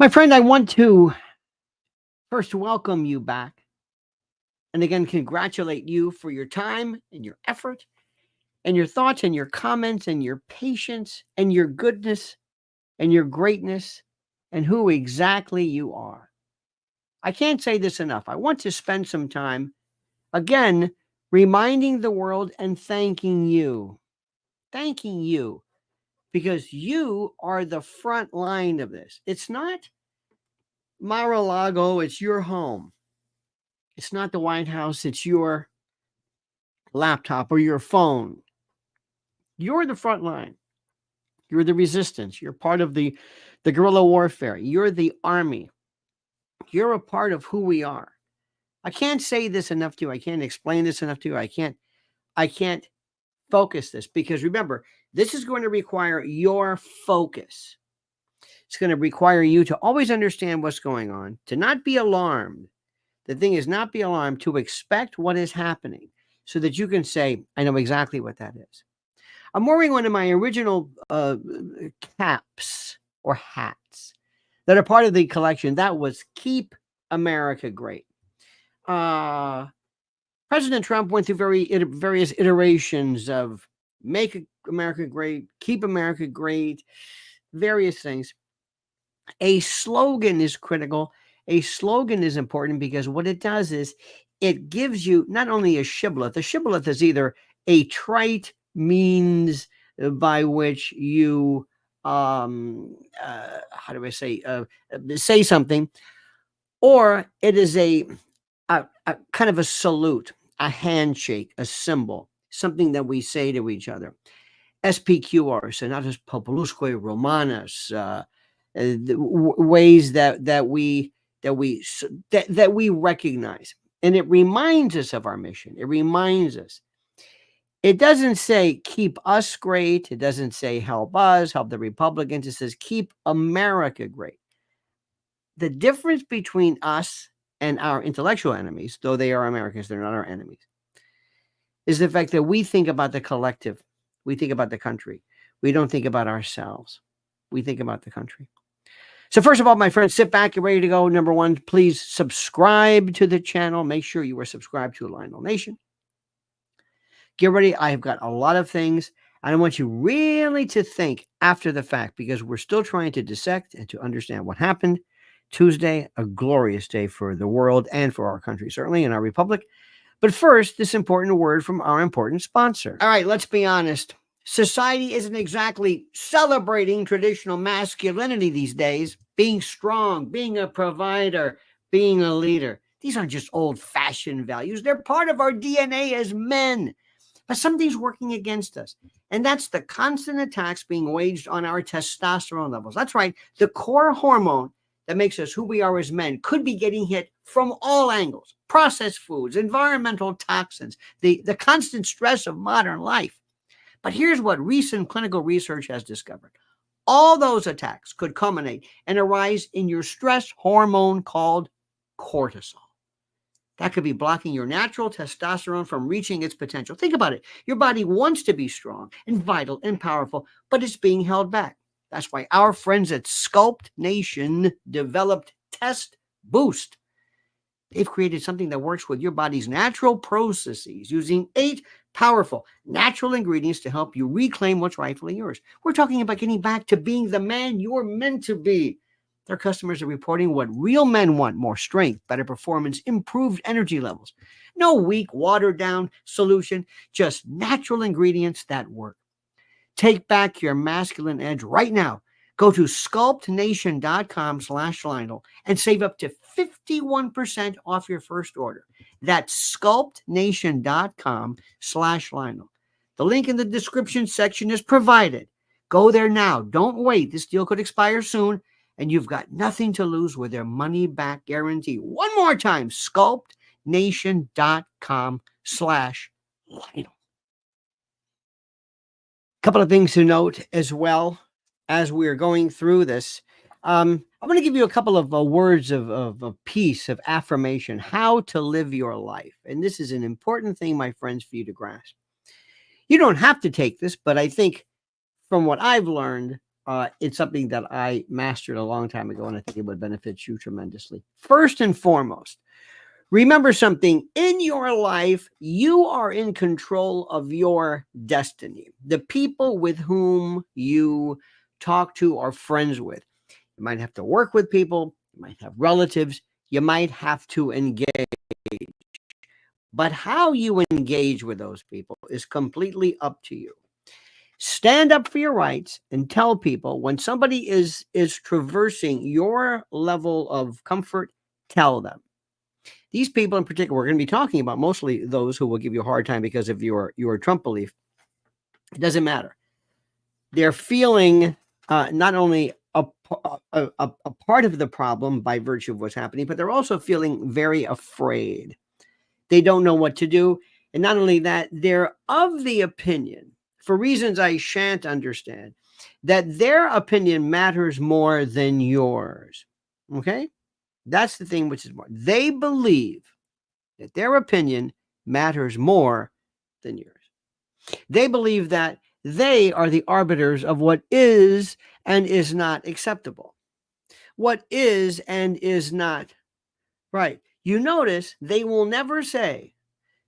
My friend, I want to first welcome you back and again congratulate you for your time and your effort and your thoughts and your comments and your patience and your goodness and your greatness and who exactly you are. I can't say this enough. I want to spend some time again reminding the world and thanking you. Thanking you because you are the front line of this. It's not Mar-a-Lago, it's your home. It's not the White House, it's your laptop or your phone. You're the front line. You're the resistance. You're part of the guerrilla warfare. You're the army. You're a part of who we are. I can't say this enough to you. I can't explain this enough to you. I can't focus this because remember, this is going to require your focus. It's going to require you to always understand what's going on, to not be alarmed. The thing is not be alarmed, to expect what is happening so that you can say, I know exactly what that is. I'm wearing one of my original caps or hats that are part of the collection. That was Keep America Great. President Trump went through various iterations of Make America Great, Keep America Great, various things. A slogan is critical. A slogan is important because what it does is it gives you not only a shibboleth. A shibboleth is either a trite means by which you how do I say something, or it is a kind of a salute, a handshake, a symbol, something that we say to each other. SPQR, Senatus Populusque Romanus, ways that we recognize, and it reminds us of our mission. It reminds us. It doesn't say keep us great. It doesn't say help us, help the Republicans. It says keep America great. The difference between us and our intellectual enemies, though they are Americans, they're not our enemies, is the fact that we think about the collective. We think about the country. We don't think about ourselves. We think about the country. So first of all, my friends, sit back, you're ready to go. Number one, please subscribe to the channel. Make sure you are subscribed to Lionel Nation. Get ready. I have got a lot of things. And I want you really to think after the fact because we're still trying to dissect and to understand what happened. Tuesday, a glorious day for the world and for our country, certainly in our republic. But first, this important word from our important sponsor. All right, let's be honest. Society isn't exactly celebrating traditional masculinity these days. Being strong, being a provider, being a leader. These aren't just old-fashioned values. They're part of our DNA as men. But something's working against us. And that's the constant attacks being waged on our testosterone levels. That's right. The core hormone that makes us who we are as men could be getting hit from all angles. Processed foods, environmental toxins, the constant stress of modern life. But here's what recent clinical research has discovered. All those attacks could culminate and arise in your stress hormone called cortisol. That could be blocking your natural testosterone from reaching its potential. Think about it. Your body wants to be strong and vital and powerful, but it's being held back. That's why our friends at Sculpt Nation developed Test Boost. They've created something that works with your body's natural processes using 8 powerful natural ingredients to help you reclaim what's rightfully yours. We're talking about getting back to being the man you're meant to be. Their customers are reporting what real men want: more strength, better performance, improved energy levels. No weak, watered-down solution, just natural ingredients that work. Take back your masculine edge right now. Go to sculptnation.com/Lionel and save up to 51% off your first order. That's sculptnation.com/Lionel. The link in the description section is provided. Go there now. Don't wait. This deal could expire soon, and you've got nothing to lose with their money-back guarantee. One more time, sculptnation.com/Lionel. Couple of things to note as well as we're going through this. I'm going to give you a couple of words of peace, of affirmation, how to live your life. And this is an important thing, my friends, for you to grasp. You don't have to take this, but I think from what I've learned, it's something that I mastered a long time ago, and I think it would benefit you tremendously. First and foremost, remember something in your life: you are in control of your destiny. The people with whom you talk to or friends with. You might have to work with people, you might have relatives, you might have to engage. But how you engage with those people is completely up to you. Stand up for your rights and tell people when somebody is traversing your level of comfort, tell them. These people in particular, we're going to be talking about mostly those who will give you a hard time because of your Trump belief. It doesn't matter. They're feeling not only a part of the problem by virtue of what's happening, but they're also feeling very afraid. They don't know what to do. And not only that, they're of the opinion, for reasons I shan't understand, that their opinion matters more than yours. Okay? That's the thing which is more. They believe that their opinion matters more than yours. They believe that they are the arbiters of what is and is not acceptable, what is and is not right. You notice they will never say,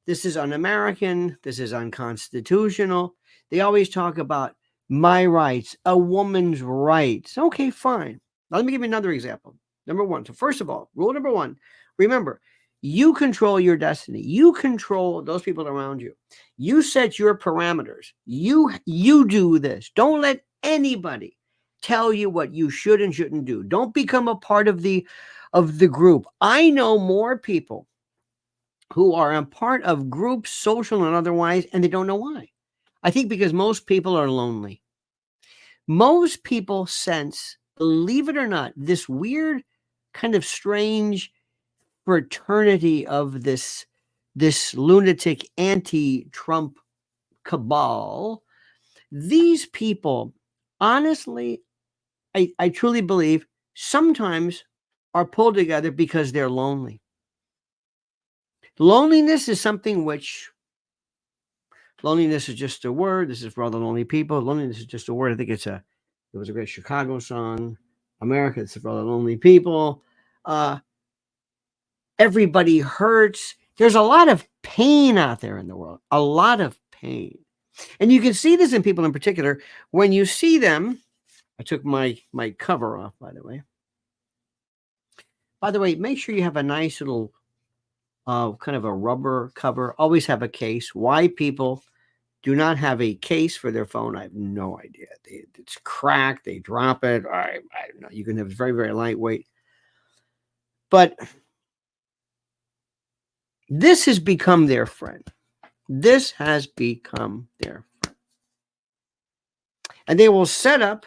this is un-American, this is unconstitutional. They always talk about my rights, a woman's rights. Okay, fine. Now, let me give you another example. Number one. So first of all, rule number one, remember, you control your destiny. You control those people around you. You set your parameters. You do this. Don't let anybody tell you what you should and shouldn't do. Don't become a part of the group. I know more people who are a part of groups, social and otherwise, and they don't know why. I think because most people are lonely. Most people sense, believe it or not, this weird kind of strange fraternity of this lunatic anti-Trump cabal. These people, honestly, I truly believe sometimes are pulled together because they're lonely. Loneliness is something which, loneliness is just a word. This is for all the lonely people. Loneliness is just a word. I think it was a great Chicago song. America, it's for all the lonely people. Everybody hurts. There's a lot of pain out there in the world, a lot of pain. And you can see this in people in particular. When you see them, I took my cover off, by the way. By the way, make sure you have a nice little kind of a rubber cover. Always have a case. Why people do not have a case for their phone, I have no idea. It's cracked. They drop it. I don't know. You can have it's very, very lightweight. But this has become their friend. This has become their friend. And they will set up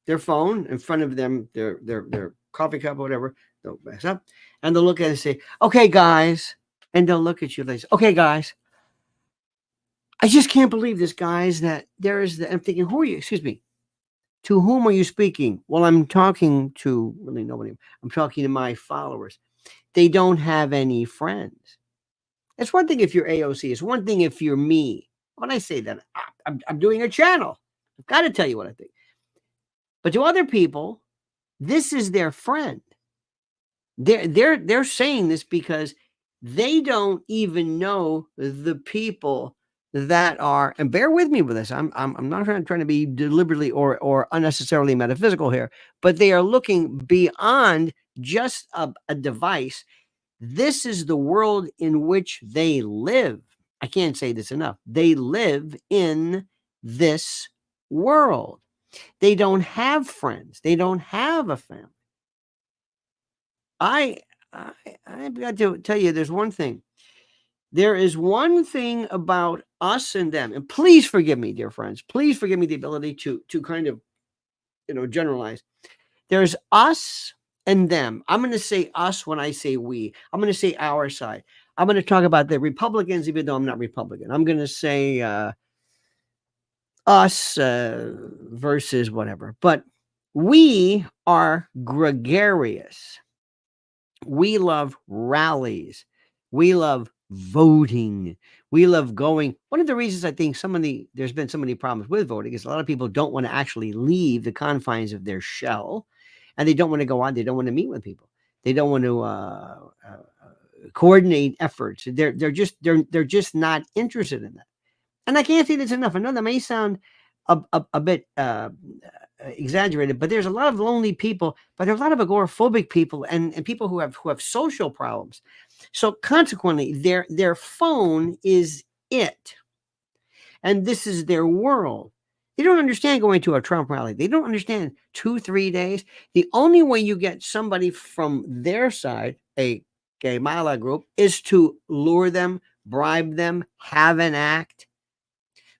their phone in front of them, their coffee cup or whatever. They'll mess up. And they'll look at it and say, okay, guys. And they'll look at you like, okay, guys. I just can't believe this, guys, that there is I'm thinking, who are you? Excuse me. To whom are you speaking? Well, I'm talking to really nobody. I'm talking to my followers. They don't have any friends. It's one thing if you're AOC. It's one thing if you're me. When I say that, I'm doing a channel. I've got to tell you what I think. But to other people, this is their friend. They're saying this because they don't even know the people that are, and bear with me with this. I'm not trying to be deliberately or unnecessarily metaphysical here, but they are looking beyond just a device. This is the world in which they live. I can't say this enough. They live in this world. They don't have friends. They don't have a family. I've got to tell you, there's one thing. There is one thing about us and them, and please forgive me, dear friends. Please forgive me the ability to kind of, generalize. There's us and them. I'm going to say us when I say we. I'm going to say our side. I'm going to talk about the Republicans, even though I'm not Republican. I'm going to say us versus whatever. But we are gregarious. We love rallies. We love voting. We love going. One of the reasons I think there's been so many problems with voting is a lot of people don't want to actually leave the confines of their shell, and they don't want to go on. They don't want to meet with people. They don't want to coordinate efforts. They're just not interested in that. And I can't say this enough. I know that may sound a bit exaggerated, but there's a lot of lonely people, but there's a lot of agoraphobic people and people who have social problems. So consequently, their phone is it, and this is their world. They don't understand going to a Trump rally. They don't understand 2-3 days. The only way you get somebody from their side, a Kamala group, is to lure them, bribe them, have an act.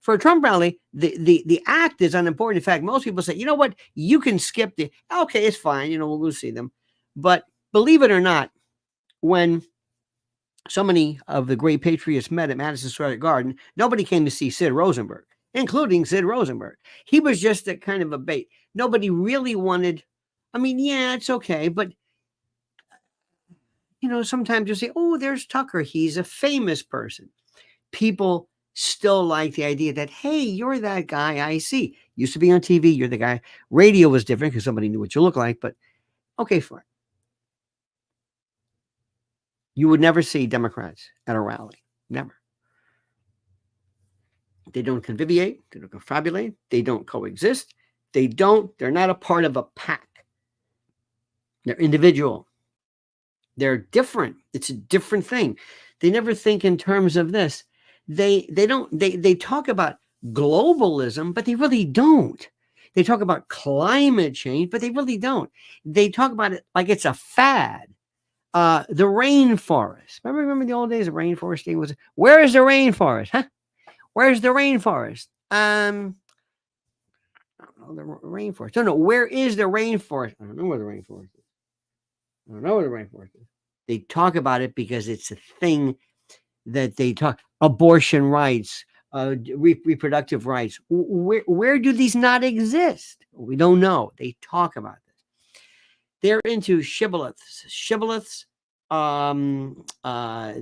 For a Trump rally, the act is unimportant. In fact, most people say, you know what, you can skip okay, it's fine, we'll go see them. But believe it or not, when so many of the great patriots met at Madison Square Garden, nobody came to see Sid Rosenberg, including Sid Rosenberg. He was just a kind of a bait. Nobody really wanted, yeah, it's okay, but sometimes you say, oh, there's Tucker. He's a famous person. People still like the idea that, hey, you're that guy I see. Used to be on TV, you're the guy. Radio was different because somebody knew what you look like, but okay, fine. You would never see Democrats at a rally. Never. They don't conviviate. They don't confabulate. They don't coexist. They're not a part of a pack. They're individual. They're different. It's a different thing. They never think in terms of this. They talk about globalism, but they really don't. They talk about climate change, but they really don't. They talk about it like it's a fad. The rainforest. Remember the old days of rainforest thing was, where is the rainforest? Huh? Where's the rainforest? I don't know, the rainforest. No, where is the rainforest? I don't know where the rainforest is. I don't know where the rainforest is. They talk about it because it's a thing that they talk. Abortion rights, reproductive rights. Where do these not exist? We don't know. They talk about this. They're into shibboleths.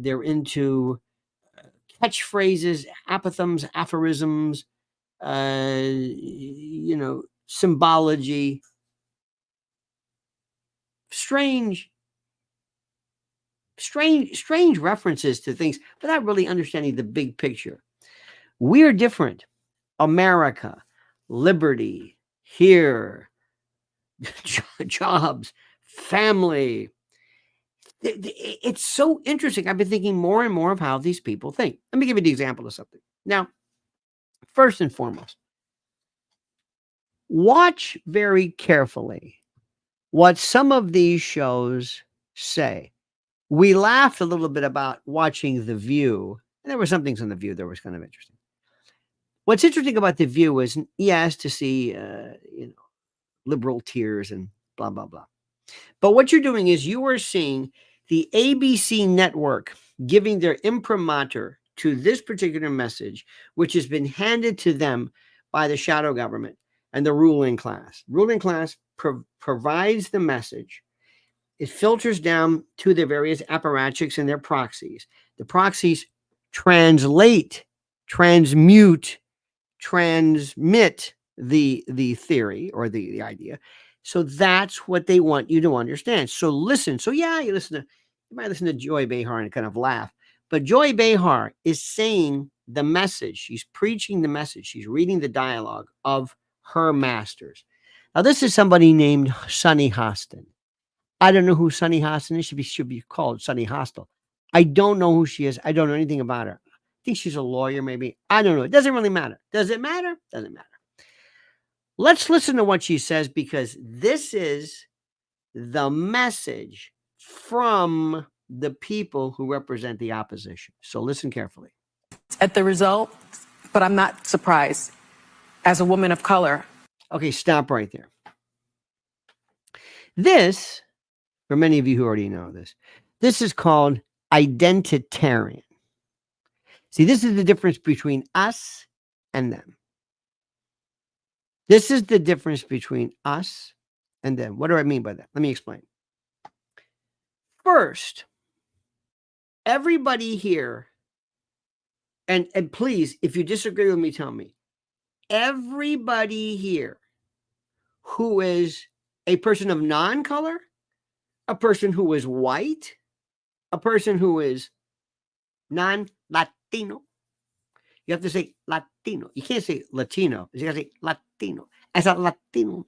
They're into catchphrases, apothegms, aphorisms, symbology. Strange references to things without really understanding the big picture. We're different. America, liberty, here, jobs, family. It's so interesting. I've been thinking more and more of how these people think. Let me give you the example of something. Now, first and foremost, watch very carefully what some of these shows say. We laughed a little bit about watching The View, and there were some things on The View that was kind of interesting. What's interesting about The View is, yes, to see, liberal tears and blah, blah, blah. But what you're doing is you are seeing the ABC network giving their imprimatur to this particular message, which has been handed to them by the shadow government and the ruling class. Ruling class provides the message. It filters down to their various apparatchiks and their proxies. The proxies transmit the theory or the idea. So that's what they want you to understand. So listen. So yeah, you might listen to Joy Behar and kind of laugh, but Joy Behar is saying the message. She's preaching the message. She's reading the dialogue of her masters. Now, this is somebody named Sunny Hostin. I don't know who Sunny Hostin is. She should be called Sunny Hostel. I don't know who she is. I don't know anything about her. I think she's a lawyer, maybe. I don't know. It doesn't really matter. Does it matter? Doesn't matter. Let's listen to what she says, because this is the message from the people who represent the opposition. So listen carefully. At the result, but I'm not surprised. As a woman of color. Okay, stop right there. This, for many of you who already know this is called identitarian. See, this is the difference between us and them. This is the difference between us and them. What do I mean by that? Let me explain. First, everybody here, and please, if you disagree with me, tell me. Everybody here who is a person of non-color, a person who is white, a person who is non-Latino. You have to say Latino. You can't say Latino. You got to say Latino. As a Latino.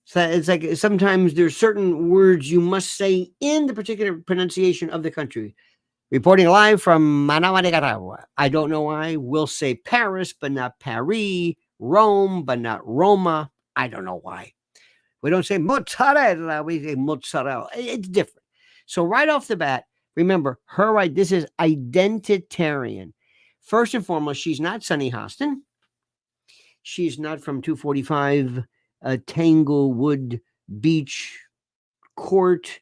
So it's like sometimes there's certain words you must say in the particular pronunciation of the country. Reporting live from Managua, Nicaragua. I don't know why. We'll say Paris, but not Paris. Rome, but not Roma. I don't know why. We don't say mozzarella. We say mozzarella. It's different. So right off the bat, remember, her right, this is identitarian. First and foremost, she's not Sunny Hostin. She's not from 245 Tanglewood Beach Court,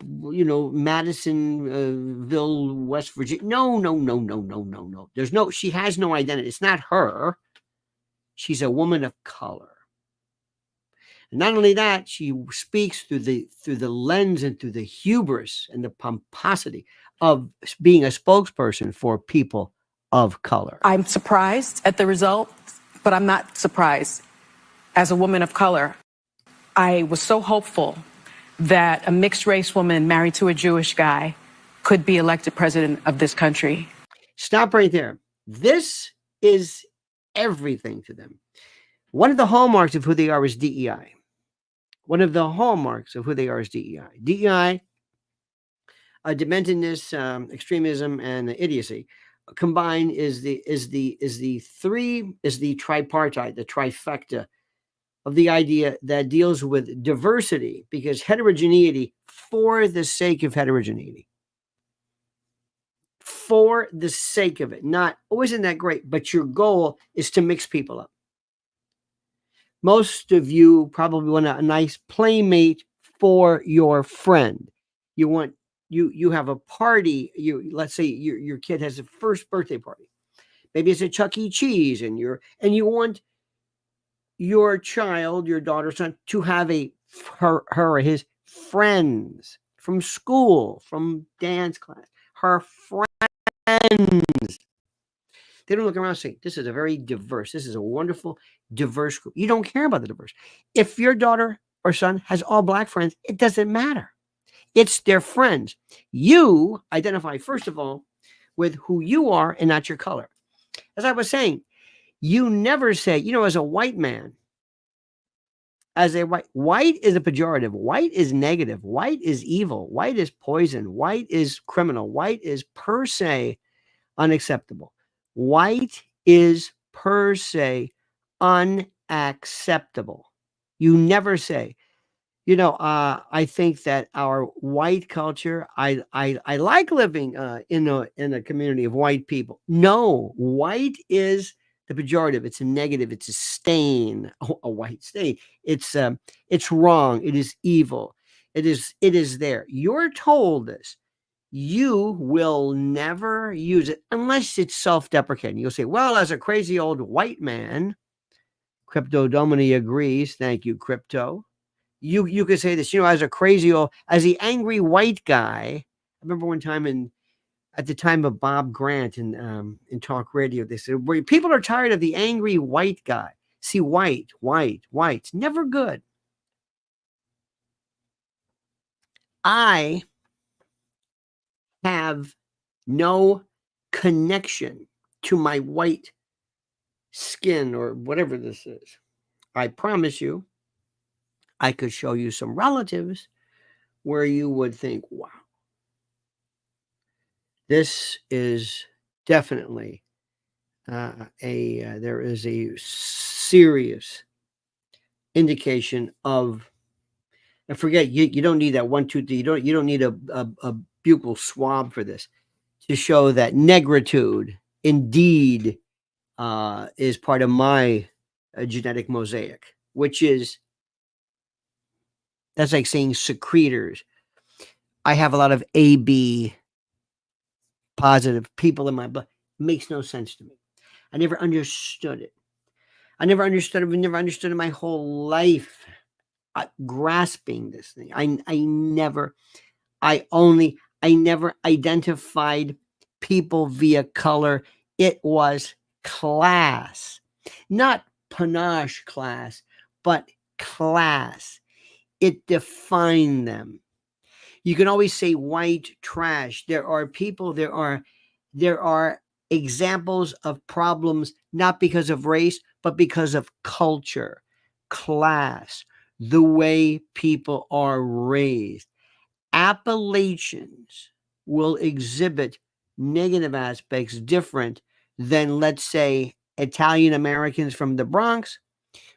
Madisonville, West Virginia. No. She has no identity. It's not her. She's a woman of color. And not only that, she speaks through the lens and through the hubris and the pomposity of being a spokesperson for people of color. I'm surprised at the result, but I'm not surprised. As a woman of color, I was so hopeful that a mixed race woman married to a Jewish guy could be elected president of this country. Stop right there. This is everything to them. One of the hallmarks of who they are is DEI. One of the hallmarks of who they are is DEI. DEI, dementedness, extremism, and idiocy combined is the tripartite, the trifecta of the idea that deals with diversity, because heterogeneity for the sake of heterogeneity. For the sake of it. Not, oh, isn't that great? But your goal is to mix people up. Most of you probably want a nice playmate for your friend. You want, you have a party. Let's say your kid has a first birthday party. Maybe it's a Chuck E. Cheese, and you want your child, your daughter, son, to have her or his friends from school, from dance class, her friends. They don't look around and say, this is a very diverse, this is a wonderful, diverse group. You don't care about the diverse. If your daughter or son has all black friends, it doesn't matter. It's their friends. You identify, first of all, with who you are and not your color. As I was saying, you never say, as a white man, white is a pejorative. White is negative. White is evil. White is poison. White is criminal. White is per se unacceptable. White is per se unacceptable. You never say, I think that our white culture, I like living in a community of white people. No, white is the pejorative. It's a negative. It's a stain, a white stain. It's wrong. It is evil. It is there. You're told this. You will never use it unless it's self-deprecating. You'll say, well, as a crazy old white man, Crypto Domini agrees. Thank you, Crypto. You could say this, as the angry white guy. I remember one time at the time of Bob Grant in talk radio, they said, where people are tired of the angry white guy. See, white's never good. I have no connection to my white skin or whatever this is. I promise you, I could show you some relatives where you would think, wow, this is definitely there is a serious indication of, and forget, you don't need that 1, 2, 3. You don't need a buccal swab for this to show that negritude indeed is part of my genetic mosaic, which is, that's like saying secretors. I have a lot of AB positive people in my blood. It makes no sense to me. I never understood it. I've never understood it my whole life. Grasping this thing. I I never identified people via color. It was class, not panache class, but class. It defined them. You can always say white trash. There are people, there are examples of problems, not because of race, but because of culture, class, the way people are raised. Appalachians will exhibit negative aspects different than, let's say, Italian Americans from the Bronx,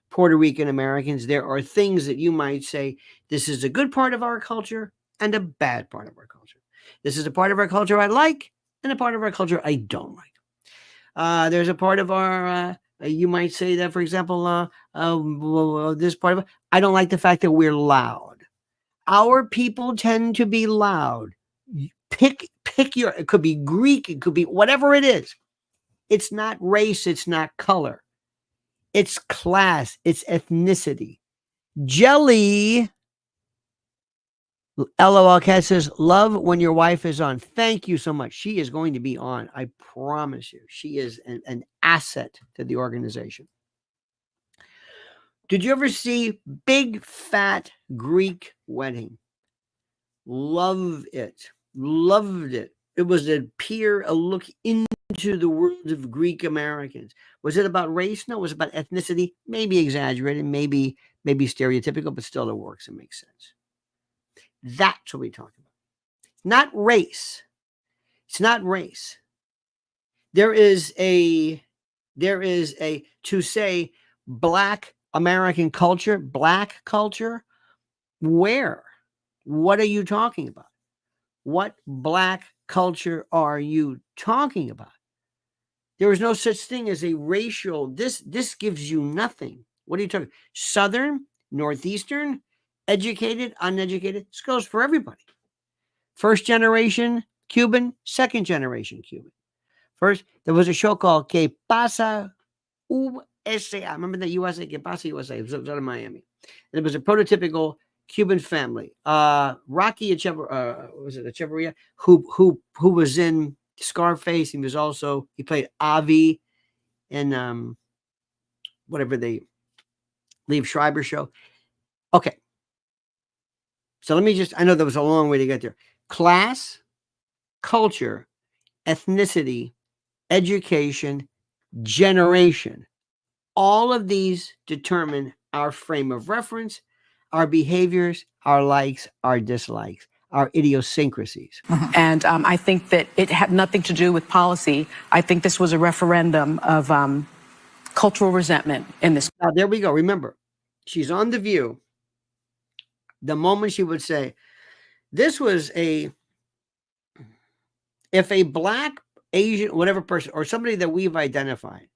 Puerto Rican Americans. There are things that you might say, this is a good part of our culture and a bad part of our culture. This is a part of our culture I like and a part of our culture I don't like. There's a part of our, you might say that, for example, this part of, I don't like the fact that we're loud. Our people tend to be loud. Pick your, it could be Greek, it could be whatever it is. It's not race, it's not color. It's class, it's ethnicity. Jelly, LOL Cat says, love when your wife is on. Thank you so much. She is going to be on. I promise you. She is an asset to the organization. Did you ever see Big Fat Greek Wedding? Loved it. Loved it. It was a look into the world of Greek Americans. Was it about race? No, it was about ethnicity. Maybe exaggerated, maybe stereotypical, but still it works. It makes sense. That's what we talk about. Not race. It's not race. There is a to say Black American culture, Black culture. Where? What are you talking about? What Black culture are you talking about? There is no such thing as a racial. This gives you nothing. What are you talking? Southern, Northeastern, educated, uneducated. This goes for everybody. First generation Cuban, second generation Cuban. First, there was a show called Que Pasa USA. I remember the USA, Que Pasa USA. It was out of Miami. And it was a prototypical Cuban family. Rocky Echeverria, who was in Scarface. He played Avi in whatever the Liev Schreiber show. Okay. So I know there was a long way to get there. Class, culture, ethnicity, education, generation. All of these determine our frame of reference, our behaviors, our likes, our dislikes, our idiosyncrasies. And I think that it had nothing to do with policy. I think this was a referendum of cultural resentment in this. Now, there we go. Remember, she's on The View. The moment she would say, if a Black, Asian, whatever person, or somebody that we've identified,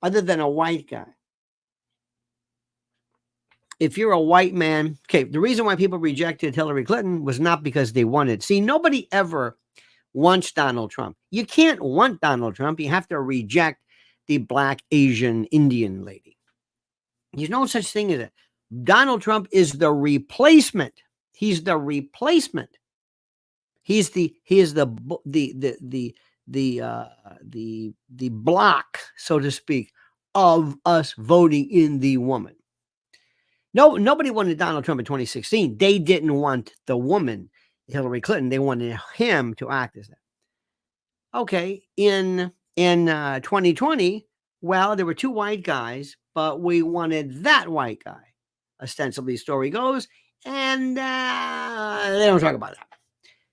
other than a white guy, if you're a white man, okay, the reason why people rejected Hillary Clinton was not because they wanted. See, nobody ever wants Donald Trump. You can't want Donald Trump. You have to reject the Black, Asian, Indian lady. There's no such thing as it. Donald Trump is the replacement. He's the replacement. He is the block, so to speak, of us voting in the woman. No, nobody wanted Donald Trump in 2016. They didn't want the woman, Hillary Clinton. They wanted him to act as that. Okay, in 2020, well, there were two white guys, but we wanted that white guy. Ostensibly, story goes, and they don't talk about that.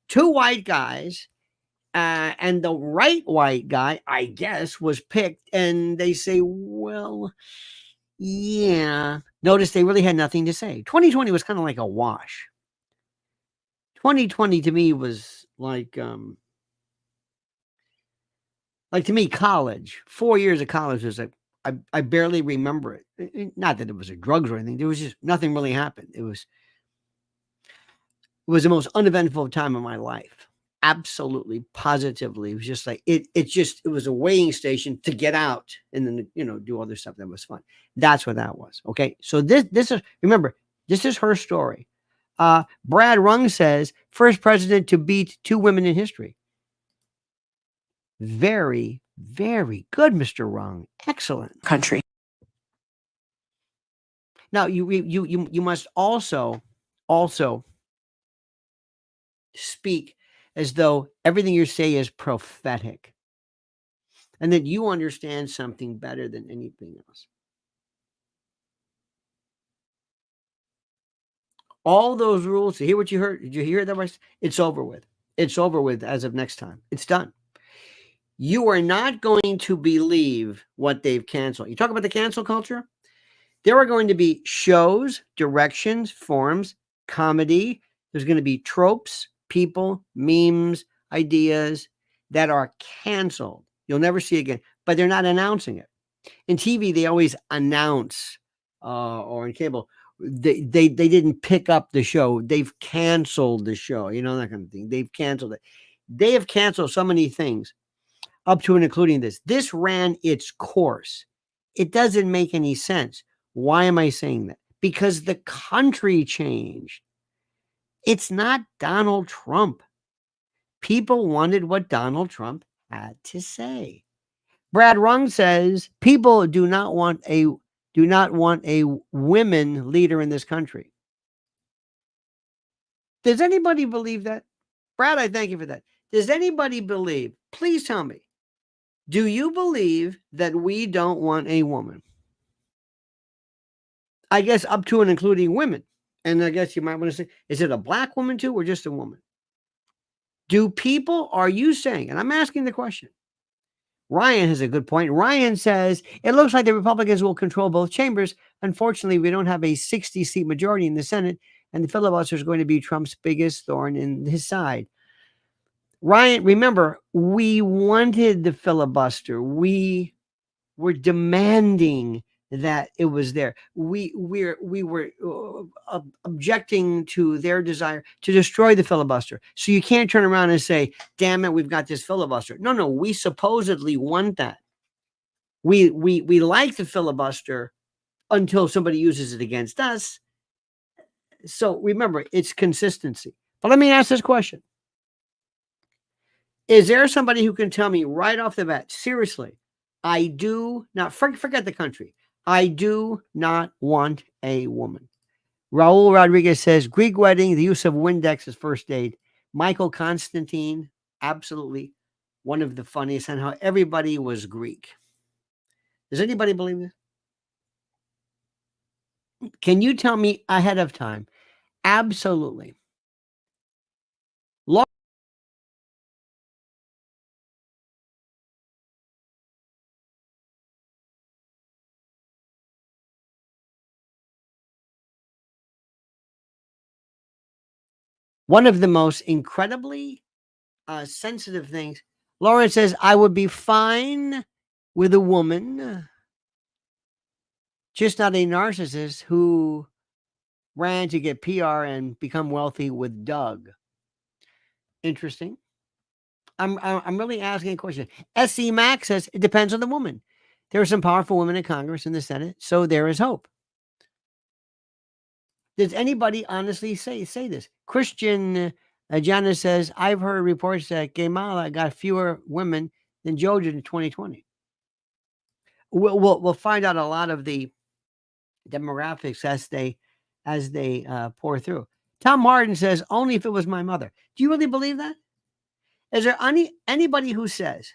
Two white guys, and the right white guy, I guess, was picked, and they say, well, yeah. Notice they really had nothing to say. 2020 was kind of like a wash. 2020 to me was like to me, college. 4 years of college was like, I barely remember it. Not that it was a drugs or anything. There was just nothing really happened. It was the most uneventful time of my life. Absolutely, positively. It was just like, it was a weighing station to get out and then, do other stuff that was fun. That's what that was. Okay. So this is, remember, this is her story. Brad Rung says, first president to beat 2 women in history. Very, very good, Mr. Rung. Excellent. Country. Now you must also speak as though everything you say is prophetic, and that you understand something better than anything else. All those rules. Hear what you heard? Did you hear that? It's over with. It's over with as of next time. It's done. You are not going to believe what they've canceled. You talk about the cancel culture. There are going to be shows, directions, forms, comedy. There's going to be tropes, people, memes, ideas that are canceled. You'll never see again, but they're not announcing it. In TV, they always announce, or in cable, they didn't pick up the show. They've canceled the show, that kind of thing. They've canceled it. They have canceled so many things up to and including this. This ran its course. It doesn't make any sense. Why am I saying that? Because the country changed. It's not Donald Trump. People wanted what Donald Trump had to say. Brad Rung says people do not want a women leader in this country. Does anybody believe that? Brad, I thank you for that. Does anybody believe? Please tell me. Do you believe that we don't want a woman? I guess up to and including women. And I guess you might want to say, is it a black woman too, or just a woman? Are you saying, and I'm asking the question, Ryan has a good point. Ryan says, it looks like the Republicans will control both chambers. Unfortunately, we don't have a 60-seat majority in the Senate, and the filibuster is going to be Trump's biggest thorn in his side. Ryan, remember, we wanted the filibuster. We were demanding that it was there. We were objecting to their desire to destroy the filibuster. So you can't turn around and say, damn it, we've got this filibuster. No, we supposedly want that. We like the filibuster until somebody uses it against us. So remember, it's consistency. But let me ask this question. Is there somebody who can tell me right off the bat, seriously, I do not, forget the country, I do not want a woman? Raul Rodriguez says, Greek wedding, the use of Windex as first aid. Michael Constantine, absolutely one of the funniest, and how everybody was Greek. Does anybody believe this? Can you tell me ahead of time? Absolutely. One of the most incredibly sensitive things. Lauren says, I would be fine with a woman, just not a narcissist who ran to get PR and become wealthy with Doug. Interesting. I'm really asking a question. SC Max says, it depends on the woman. There are some powerful women in Congress and the Senate, so there is hope. Does anybody honestly say this? Christian Janice says, I've heard reports that Kamala got fewer women than Joe did in 2020. We'll find out a lot of the demographics as they pour through. Tom Martin says, only if it was my mother. Do you really believe that? Is there anybody who says,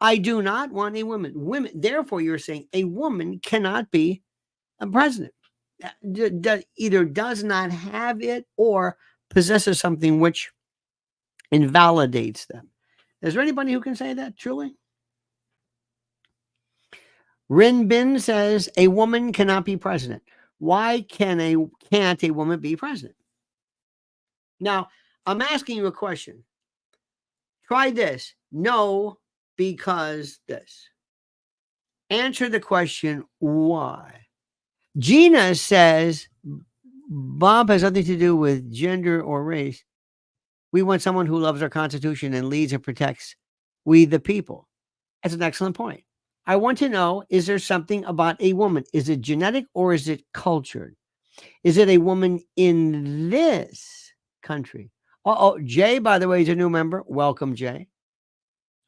I do not want a woman? Therefore, you're saying a woman cannot be a president. Either does not have it or possesses something which invalidates them. Is there anybody who can say that truly? Rin Bin says a woman cannot be president. Why can't a woman be president? Now, I'm asking you a question. Try this. No, because this. Answer the question, why? Gina says Bob has nothing to do with gender or race. We want someone who loves our Constitution and leads and protects we the people. That's an excellent point. I want to know, is there something about a woman? Is it genetic or is it cultured? Is it a woman in this country? Oh, Jay, by the way, is a new member. Welcome, Jay.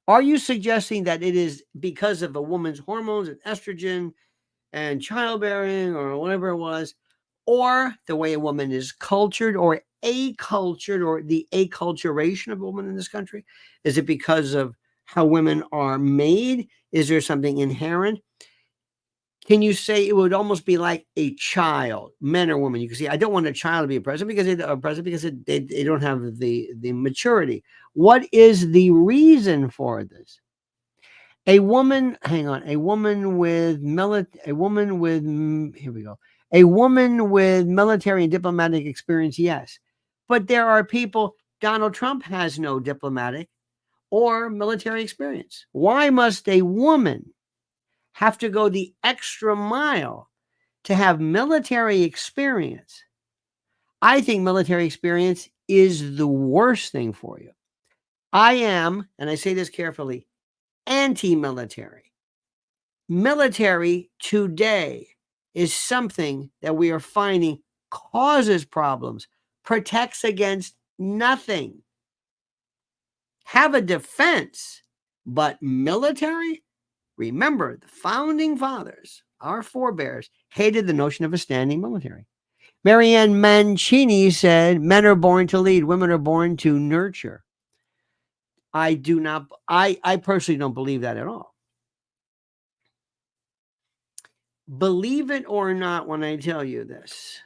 Are you suggesting that it is because of a woman's hormones and estrogen and childbearing or whatever it was, or the way a woman is cultured or accultured, or the acculturation of a woman in this country? Is it because of how women are made? Is there something inherent? Can you say it would almost be like a child, men or women? You can see, I don't want a child to be a president because they don't have the maturity. What is the reason for this? A woman, hang on, a woman with a woman with here we go. A woman with military and diplomatic experience, yes. But there are people, Donald Trump has no diplomatic or military experience. Why must a woman have to go the extra mile to have military experience? I think military experience is the worst thing for you. I am, and I say this carefully, anti-military. Military today is something that we are finding causes problems, protects against nothing. Have a defense, but military? Remember, the founding fathers, our forebears, hated the notion of a standing military. Marianne Mancini said, men are born to lead, women are born to nurture. I personally don't believe that at all. Believe it or not when I tell you this,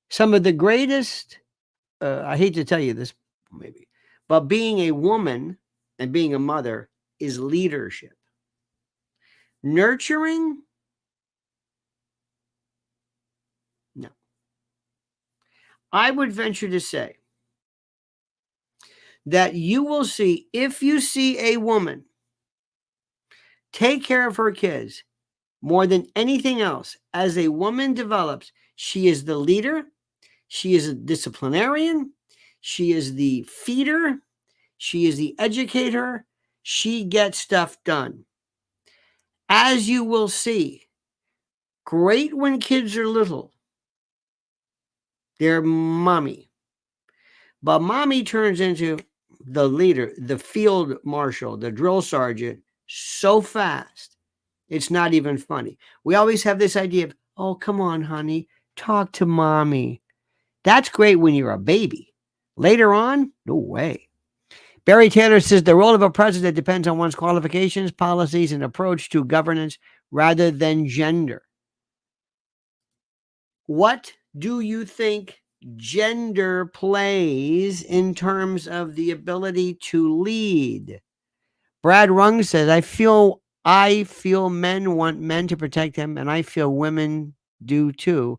some of the greatest, I hate to tell you this maybe, but being a woman and being a mother is leadership. Nurturing? No. I would venture to say that you will see, if you see a woman take care of her kids more than anything else, as a woman develops, she is the leader, she is a disciplinarian, she is the feeder, she is the educator, she gets stuff done. As you will see, great when kids are little, they're mommy. But mommy turns into the leader, the field marshal, the drill sergeant so fast, it's not even funny. We always have this idea of, oh, come on, honey, talk to mommy. That's great when you're a baby. Later on, no way. Barry Taylor says the role of a president depends on one's qualifications, policies, and approach to governance rather than gender. What do you think gender plays in terms of the ability to lead? Brad Rung says, I feel men want men to protect them, and I feel women do too.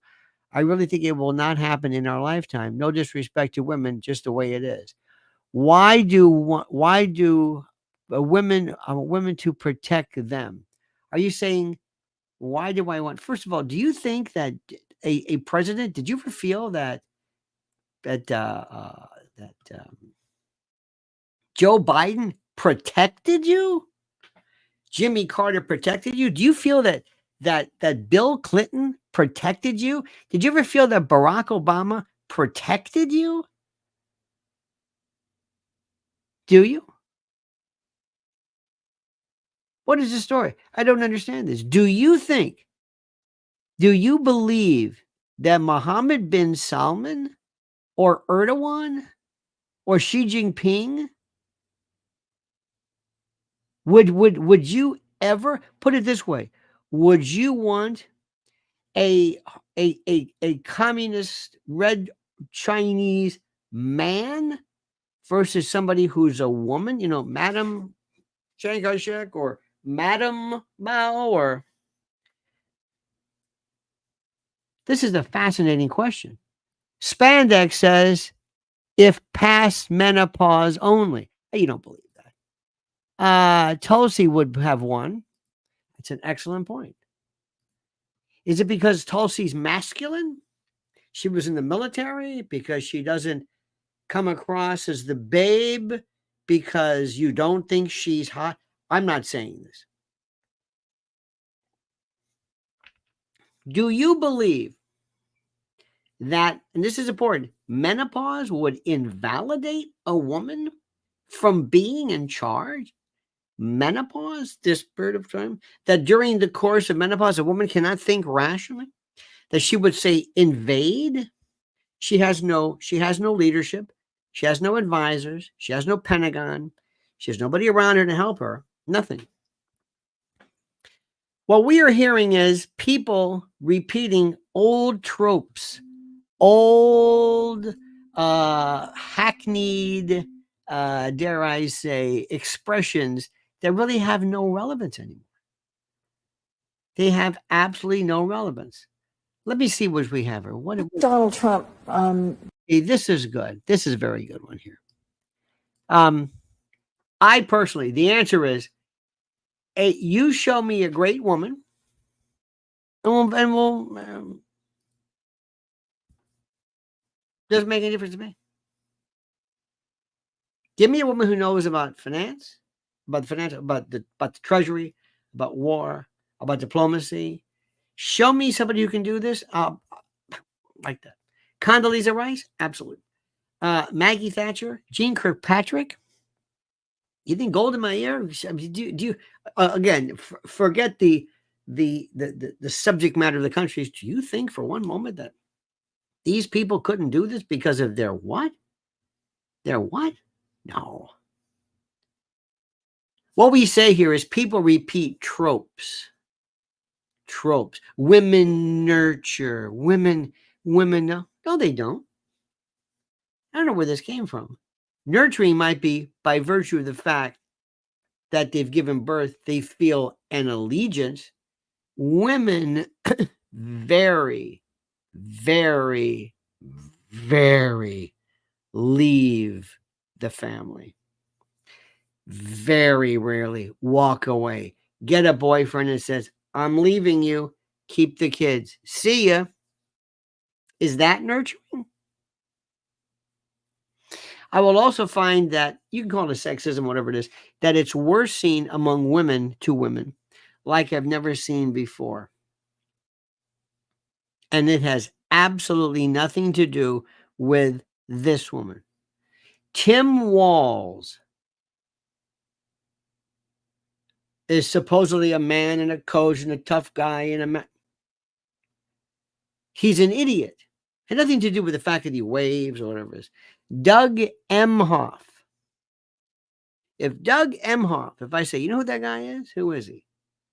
I really think it will not happen in our lifetime. No disrespect to women, just the way it is. Why do women to protect them? Are you saying, why do I want? First of all, do you think that a president? Did you ever feel that Joe Biden protected you? Jimmy Carter protected you? Do you feel that Bill Clinton protected you? Did you ever feel that Barack Obama protected you? Do you? What is the story? I don't understand this. Do you believe that Mohammed bin Salman or Erdogan or Xi Jinping would you ever, put it this way, would you want a communist red Chinese man versus somebody who's a woman, Madam Chiang Kai-shek or Madam Mao? Or this is a fascinating question. Spandex says, if past menopause only. You don't believe that. Tulsi would have won. It's an excellent point. Is it because Tulsi's masculine? She was in the military? Because she doesn't come across as the babe? Because you don't think she's hot? I'm not saying this. Do you believe that, and this is important, menopause would invalidate a woman from being in charge. Menopause, this period of time, that during the course of menopause, a woman cannot think rationally, that she would say invade. She has no leadership. She has no advisors. She has no Pentagon. She has nobody around her to help her. Nothing. What we are hearing is people repeating old tropes, old, hackneyed, dare I say, expressions that really have no relevance anymore. They have absolutely no relevance. Let me see what we have here. What Donald Trump. Hey, this is good. This is a very good one here. I personally, the answer is, you show me a great woman, and we'll doesn't make any difference to me. Give me a woman who knows about finance, about the treasury, about war, about diplomacy. Show me somebody who can do this. Like that. Condoleezza Rice, absolutely. Maggie Thatcher, Jean Kirkpatrick. You think gold in my ear? I mean, do you again? Forget the subject matter of the countries. Do you think for one moment that these people couldn't do this because of their what? Their what? No. What we say here is people repeat tropes. Tropes. Women nurture. Women. No, they don't. I don't know where this came from. Nurturing might be by virtue of the fact that they've given birth, they feel an allegiance. Women very, very, very leave the family. Very rarely walk away. Get a boyfriend and says, I'm leaving you. Keep the kids. See ya. Is that nurturing? I will also find that, you can call it a sexism, whatever it is, that it's worse seen among women to women, like I've never seen before. And it has absolutely nothing to do with this woman. Tim Walz is supposedly a man and a coach and a tough guy and a man. He's an idiot. Had nothing to do with the fact that he waves or whatever it is. Doug Emhoff. If Doug Emhoff, if I say, you know who that guy is? Who is he?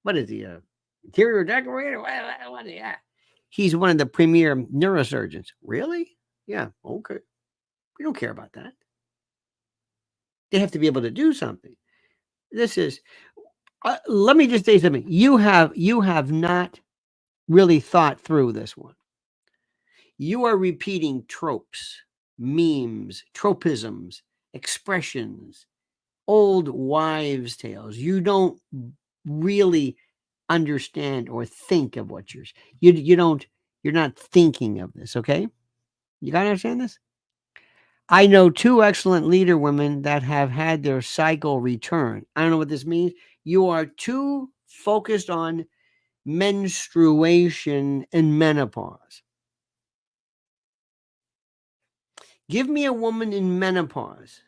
What is he? Interior decorator? What is he? He's one of the premier neurosurgeons. Really? Yeah. Okay. We don't care about that. They have to be able to do something. This is. Let me just say something. You have not really thought through this one. You are repeating tropes, memes, tropisms, expressions, old wives' tales. You don't really understand or think of what you're not thinking of this, okay? You gotta understand this. I know 2 excellent leader women that have had their cycle return. I don't know what this means. You are too focused on menstruation and menopause. Give me a woman in menopause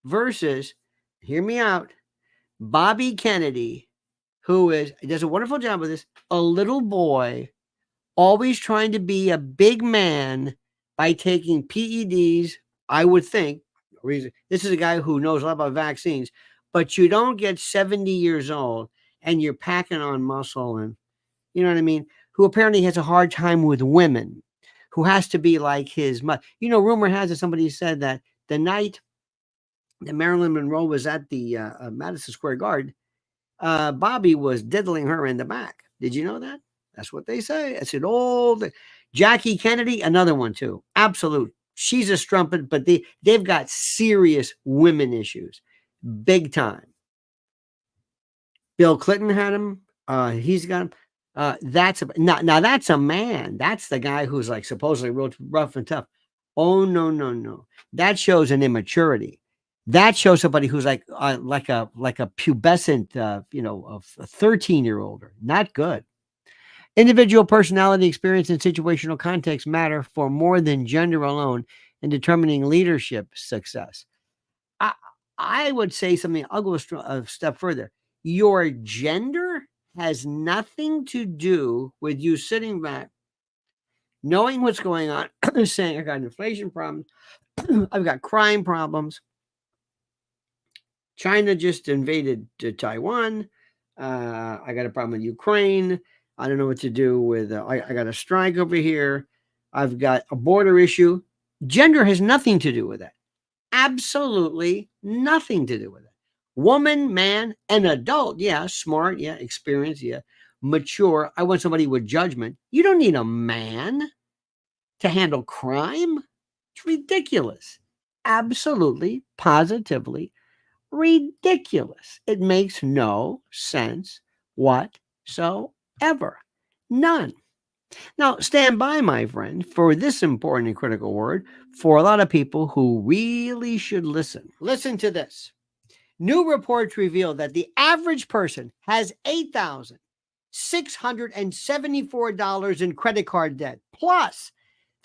versus, hear me out, Bobby Kennedy, who does a wonderful job with this, a little boy, always trying to be a big man by taking PEDs, I would think. This is a guy who knows a lot about vaccines, but you don't get 70 years old and you're packing on muscle and, you know what I mean, who apparently has a hard time with women, who has to be like his mother. You know, rumor has it somebody said that the night that Marilyn Monroe was at the Madison Square Garden, Bobby was diddling her in the back. Did you know that? That's what they say. I said, Jackie Kennedy, another one too. Absolute. She's a strumpet, but they've got serious women issues, big time. Bill Clinton had him. He's got him. That's a man. That's the guy who's like supposedly real rough and tough. Oh no. That shows an immaturity. That shows somebody who's like a pubescent, a 13-year-old. Not good. Individual personality, experience, and situational context matter for more than gender alone in determining leadership success. I would say something, I'll go a step further. Your gender has nothing to do with you sitting back, knowing what's going on, saying, I got inflation problems, I've got crime problems. China just invaded Taiwan. I got a problem with Ukraine. I don't know what to do with, I got a strike over here. I've got a border issue. Gender has nothing to do with that. Absolutely nothing to do with it. Woman, man, an adult, yeah, smart, yeah, experienced, yeah, mature. I want somebody with judgment. You don't need a man to handle crime. It's ridiculous. Absolutely, positively ridiculous. It makes no sense whatsoever. None. Now, stand by, my friend, for this important and critical word for a lot of people who really should listen. Listen to this. New reports reveal that the average person has $8,674 in credit card debt. Plus,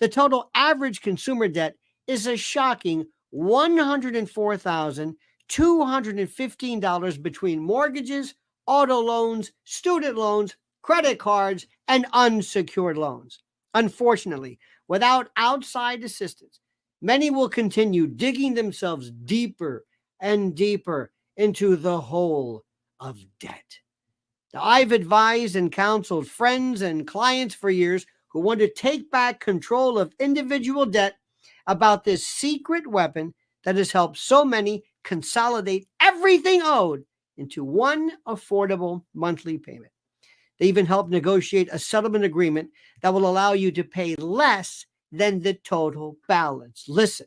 the total average consumer debt is a shocking $104,215 between mortgages, auto loans, student loans, credit cards, and unsecured loans. Unfortunately, without outside assistance, many will continue digging themselves deeper and deeper into the hole of debt. Now, I've advised and counseled friends and clients for years who want to take back control of individual debt about this secret weapon that has helped so many consolidate everything owed into one affordable monthly payment. They even helped negotiate a settlement agreement that will allow you to pay less than the total balance. Listen,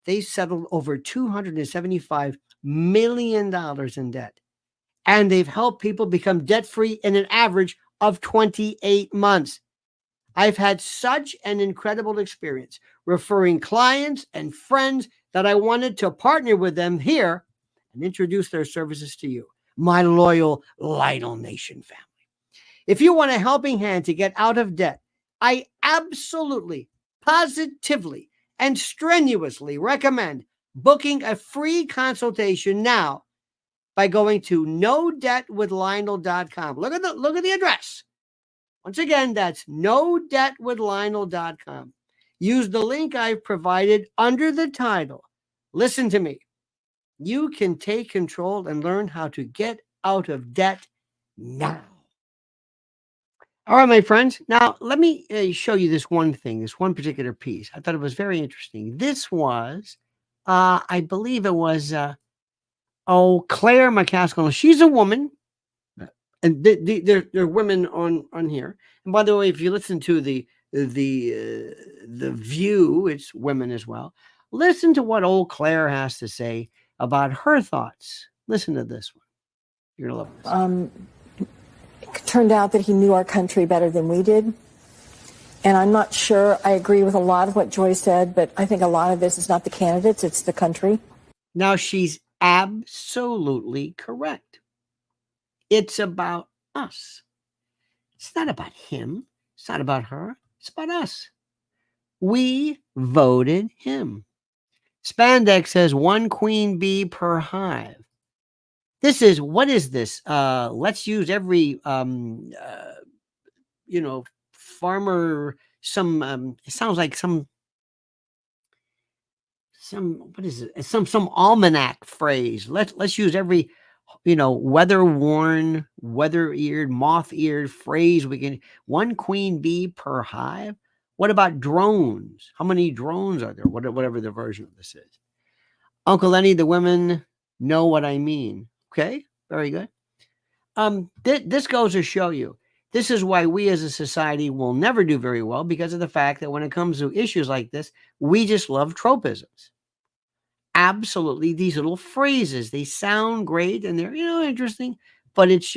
they settled over $275 million in debt, and they've helped people become debt-free in an average of 28 months. I've had such an incredible experience referring clients and friends that I wanted to partner with them here and introduce their services to you, my loyal Lionel Nation family. If you want a helping hand to get out of debt, I absolutely, positively, and strenuously recommend booking a free consultation now by going to nodebtwithlionel.com. Look at the address. Once again, that's nodebtwithlionel.com. Use the link I've provided under the title. Listen to me. You can take control and learn how to get out of debt now. All right, my friends. Now, let me show you this one thing, this one particular piece. I thought it was very interesting. This was, I believe it was, Claire McCaskill. She's a woman, and there are women on here. And by the way, if you listen to the View, it's women as well. Listen to what old Claire has to say about her thoughts. Listen to this one. You're gonna love this. It turned out that he knew our country better than we did. And I'm not sure I agree with a lot of what Joy said, but I think a lot of this is not the candidates, it's the country. Now, she's absolutely correct. It's about us. It's not about him. It's not about her. It's about us. We voted him. Spandex says one queen bee per hive. What is this? Let's use every, farmer, it sounds like some, what is it? Some almanac phrase. Let's use every, weather-worn, weather-eared, moth-eared phrase we can. One queen bee per hive. What about drones? How many drones are there? Whatever the version of this is. Uncle Lenny, the women know what I mean. Okay, very good. This goes to show you, this is why we as a society will never do very well, because of the fact that when it comes to issues like this, we just love tropisms. Absolutely, these little phrases, they sound great and they're, interesting, but it's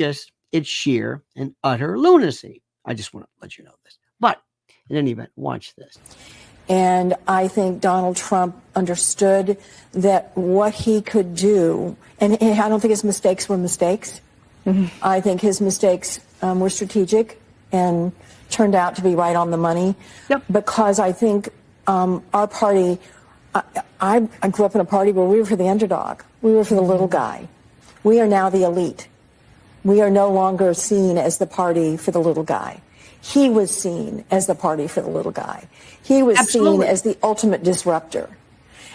sheer and utter lunacy. I just want to let you know this. But in any event, watch this. And I think Donald Trump understood that what he could do, and I don't think his mistakes were mistakes. Mm-hmm. I think his mistakes were strategic. and turned out to be right on the money. Yep. Because I think our party, I grew up in a party where we were for the underdog. We were for the little guy. We are now the elite. We are no longer seen as the party for the little guy. He was seen as the party for the little guy. He was Absolutely. seen as the ultimate disruptor.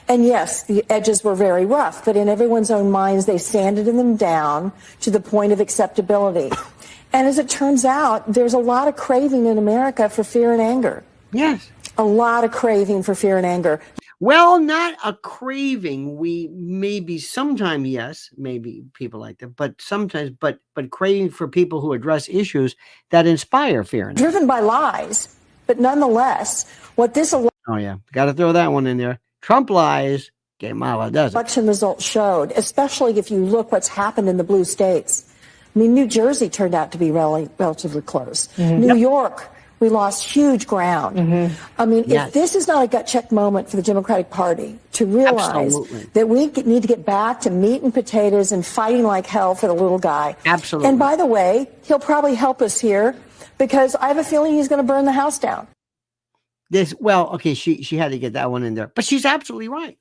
And yes, the edges were very rough, but in everyone's own minds, they sanded them down to the point of acceptability. And as it turns out, there's a lot of craving in America for fear and anger. Yes. A lot of craving for fear and anger. Well, not a craving. We maybe sometimes, yes, maybe people like that, but sometimes, but craving for people who address issues that inspire fear and anger. Driven by lies, but nonetheless, what this Oh yeah, got to throw that one in there. Trump lies, Kamala doesn't. election results showed, especially if you look what's happened in the blue states. I mean, New Jersey turned out to be relatively close. New York, we lost huge ground. I mean, Yes. if this is not a gut check moment for the Democratic Party to realize Absolutely. that we need to get back to meat and potatoes and fighting like hell for the little guy. Absolutely. And by the way, he'll probably help us here because I have a feeling he's going to burn the house down. Okay, she had to get that one in there, but she's absolutely right.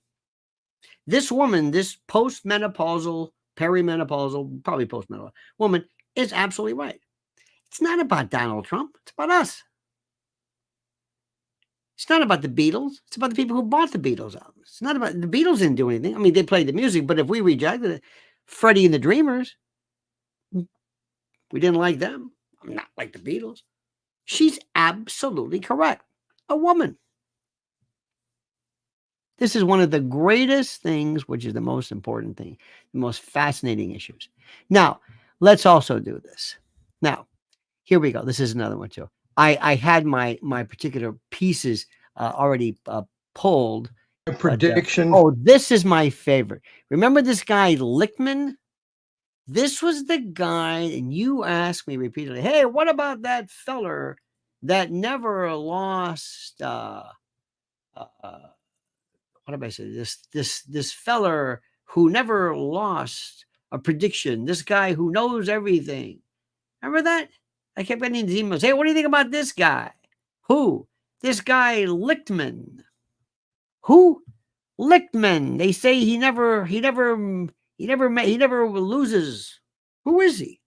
This woman, this postmenopausal, perimenopausal, probably postmenopausal woman is absolutely right. It's not about Donald Trump. It's about us. It's not about the Beatles. It's about the people who bought the Beatles albums. It's not about the Beatles didn't do anything. I mean, they played the music, but if we rejected it, Freddie and the Dreamers, we didn't like them. I'm not like the Beatles. She's absolutely correct. A woman. This is one of the greatest things, which is the most important thing, the most fascinating issues. Now, let's also do this. Now, here we go. This is another one too. I had my particular pieces already pulled. Prediction. This is my favorite. Remember this guy Lichtman? This was the guy, and you asked me repeatedly, "Hey, what about that feller that never lost?" What did I say? This feller who never lost a prediction. This guy who knows everything. Remember that? I kept getting these emails. Hey, what do you think about this guy? Who? This guy Lichtman. Who? Lichtman. They say he never loses. Who is he?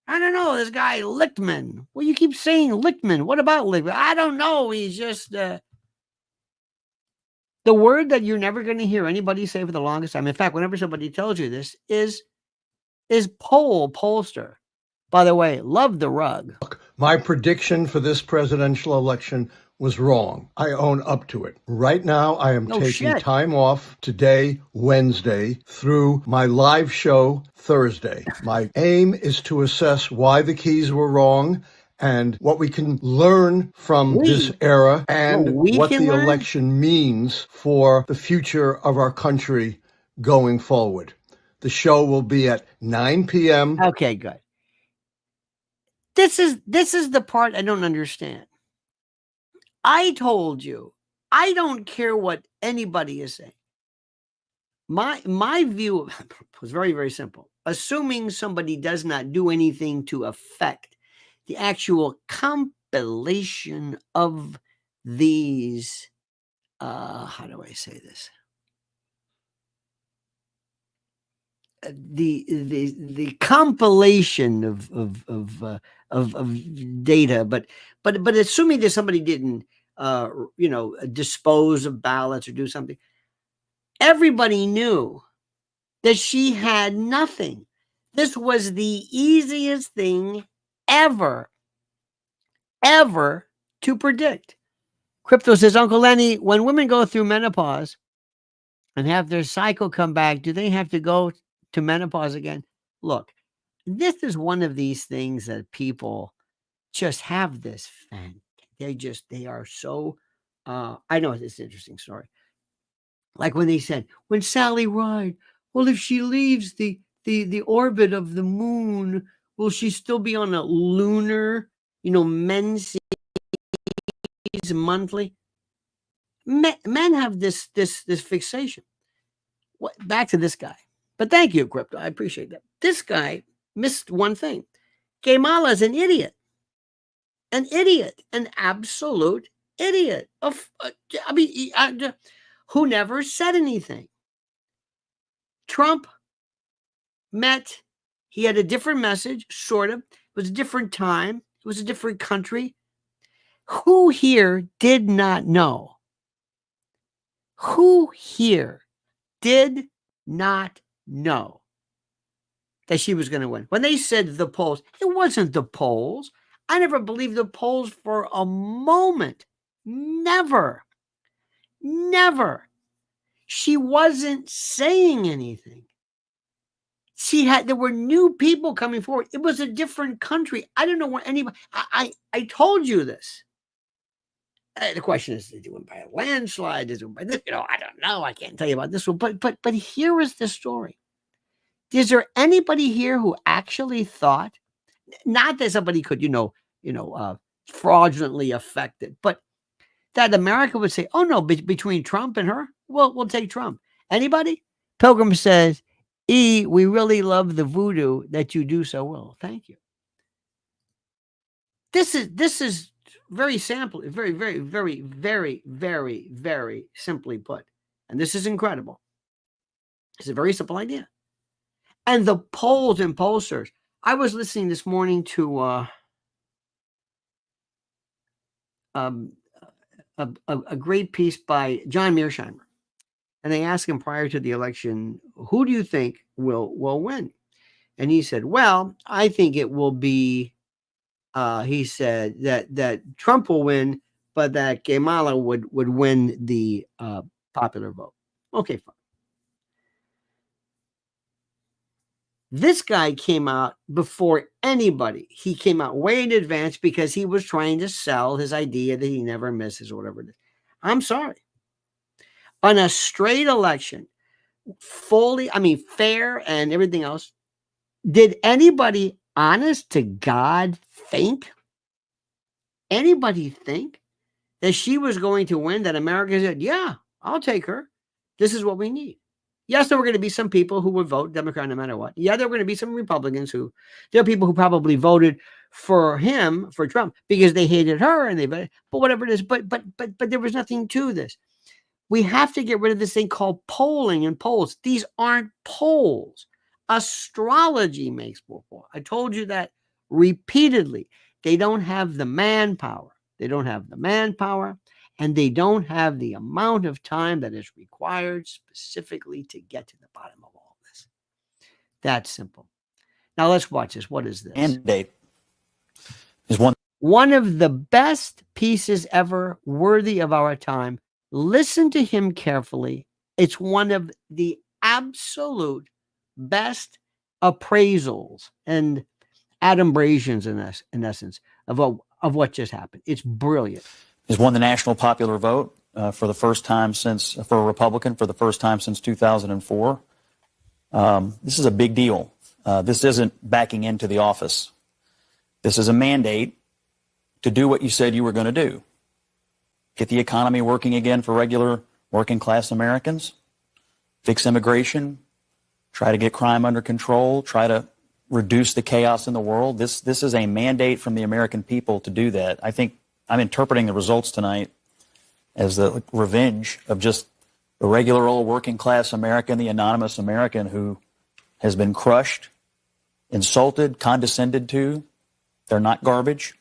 I don't know. This guy Lichtman. Well, you keep saying Lichtman. What about Lichtman? I don't know. He's just the word that you're never going to hear anybody say for the longest time. In fact, whenever somebody tells you this is pollster. By the way, love the rug. My prediction for this presidential election was wrong. I own up to it. Right now, I am taking time off today, Wednesday, through my live show Thursday. My aim is to assess why the keys were wrong and what we can learn from this era and what the election means for the future of our country going forward. The show will be at 9 p.m. Okay, good. This is the part I don't understand. I told you, I don't care what anybody is saying. My view was very, very simple. Assuming somebody does not do anything to affect the actual compilation of these, how do I say this? The compilation of data, but assuming that somebody didn't dispose of ballots or do something, everybody knew that she had nothing. This was the easiest thing ever to predict. Crypto says, Uncle Lenny, when women go through menopause and have their cycle come back, do they have to go to menopause again? Look, this is one of these things that people just have this fan. They are so, I know it's an interesting story. Like when they said, when Sally Ride, well, if she leaves the orbit of the moon, will she still be on a lunar, men's monthly? Men have this fixation. Back to this guy. But thank you, Crypto. I appreciate that. This guy missed one thing. Kamala's an idiot. An idiot, an absolute idiot. Who never said anything. Trump met, he had a different message, sort of. It was a different time. It was a different country. Who here did not know? Who here did not know that she was going to win? When they said the polls, it wasn't the polls. I never believed the polls for a moment. Never. Never. She wasn't saying anything. There were new people coming forward. It was a different country. I don't know where anybody, I told you this. The question is, did it win by a landslide? Did it win by this? I don't know. I can't tell you about this one. But here is the story. Is there anybody here who actually thought, not that somebody could, fraudulently affect it, but that America would say, oh no, between Trump and her, we'll take Trump. Anybody? Pilgrim says, we really love the voodoo that you do so well. Thank you. This is very simple, very, very, very, very, very, very simply put. And this is incredible. It's a very simple idea. And the polls and pollsters. I was listening this morning to a great piece by John Mearsheimer. And they asked him prior to the election, who do you think will win? And he said, well, I think it will be, he said that Trump will win, but that Kamala would win the popular vote. Okay, fine. This guy came out before anybody. He came out way in advance because he was trying to sell his idea that he never misses or whatever it is. I'm sorry. On a straight election, fair and everything else, did anybody, honest to God, think? Anybody think that she was going to win, that America said, yeah, I'll take her. This is what we need. Yes, there were going to be some people who would vote Democrat no matter what. Yeah, there were going to be some Republicans there are people who probably voted for him, for Trump, because they hated her and but whatever it is. But there was nothing to this. We have to get rid of this thing called polling and polls. These aren't polls. Astrology makes more polls. I told you that repeatedly. They don't have the manpower. They don't have the manpower, and they don't have the amount of time that is required specifically to get to the bottom of all this. That's simple. Now let's watch this. What is this? Mandate is one of the best pieces ever, worthy of our time. Listen to him carefully. It's one of the absolute best appraisals and adumbrations in essence of what just happened. It's brilliant. Has won the national popular vote for the first time for a Republican for the first time since 2004. This is a big deal. This isn't backing into the office. This is a mandate to do what you said you were going to do. Get the economy working again for regular working class Americans, fix immigration, try to get crime under control, try to reduce the chaos in the world. This is a mandate from the American people to do that. I think I'm interpreting the results tonight as the revenge of just the regular old working class American, the anonymous American who has been crushed, insulted, condescended to. They're not garbage.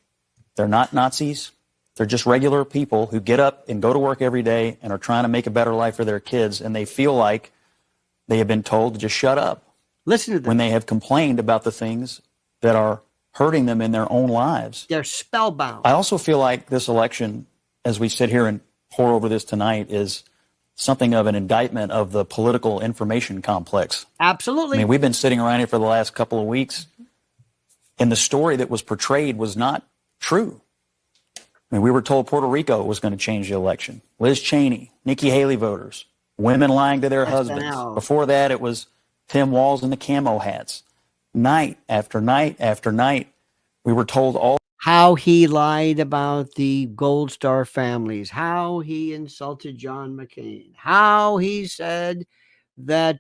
They're not Nazis. They're just regular people who get up and go to work every day and are trying to make a better life for their kids, and they feel like they have been told to just shut up. Listen to them. When they have complained about the things that are hurting them in their own lives. They're spellbound. I also feel like this election, as we sit here and pour over this tonight, is something of an indictment of the political information complex. Absolutely. I mean, we've been sitting around here for the last couple of weeks, and the story that was portrayed was not true. I mean, we were told Puerto Rico was going to change the election. Liz Cheney, Nikki Haley voters, women lying to their husbands. Before that, it was Tim Walz and the camo hats. Night after night after night, we were told all. How he lied about the Gold Star families, how he insulted John McCain, how he said that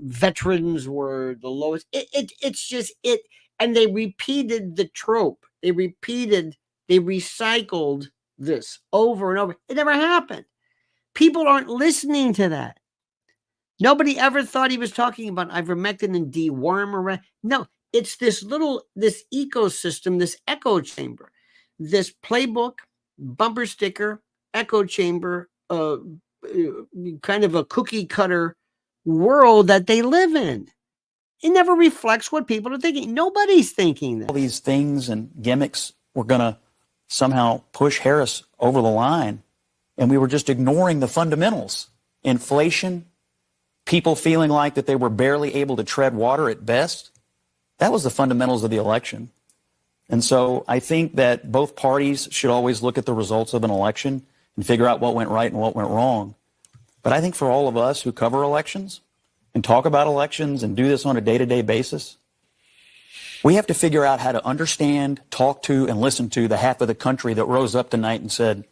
veterans were the lowest. It's just it. And they repeated the trope. They repeated, they recycled this over and over. It never happened. People aren't listening to that. Nobody ever thought he was talking about ivermectin and dewormer. No, it's this ecosystem, this echo chamber, this playbook, bumper sticker, echo chamber, kind of a cookie cutter world that they live in. It never reflects what people are thinking. Nobody's thinking that. All these things and gimmicks were going to somehow push Harris over the line, and we were just ignoring the fundamentals. Inflation, people feeling like that they were barely able to tread water at best. That was the fundamentals of the election. And so I think that both parties should always look at the results of an election and figure out what went right and what went wrong. But I think for all of us who cover elections and talk about elections and do this on a day-to-day basis, we have to figure out how to understand, talk to, and listen to the half of the country that rose up tonight and said,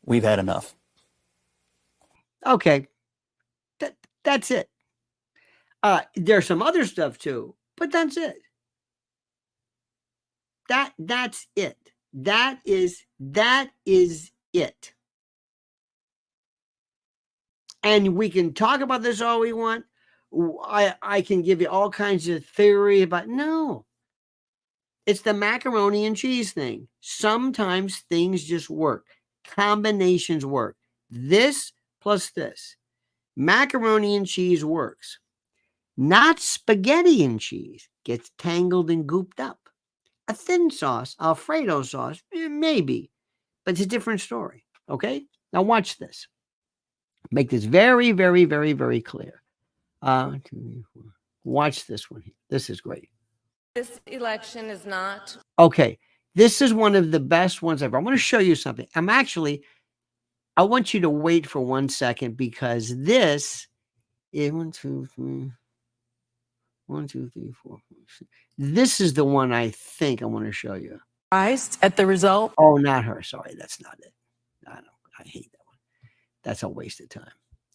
we've had enough. Okay. That's it. There's some other stuff too, but that's it. That's it. That is it. And we can talk about this all we want. I can give you all kinds of theory about, no. It's the macaroni and cheese thing. Sometimes things just work. Combinations work. This plus this. Macaroni and cheese works. Not spaghetti and cheese. Gets tangled and gooped up. A thin sauce, Alfredo sauce, maybe. But it's a different story. Okay? Now watch this. Make this very, very, very, very clear. Watch this one here. This is great. This election is not. Okay. This is one of the best ones ever. I want to show you something. I want you to wait for 1 second because this is 1, 2, 3. 1, 2, 3, 4, 5, 6. This is the one I think I want to show you. Surprised at the result? Oh, not her. Sorry, that's not it. I hate that one. That's a waste of time.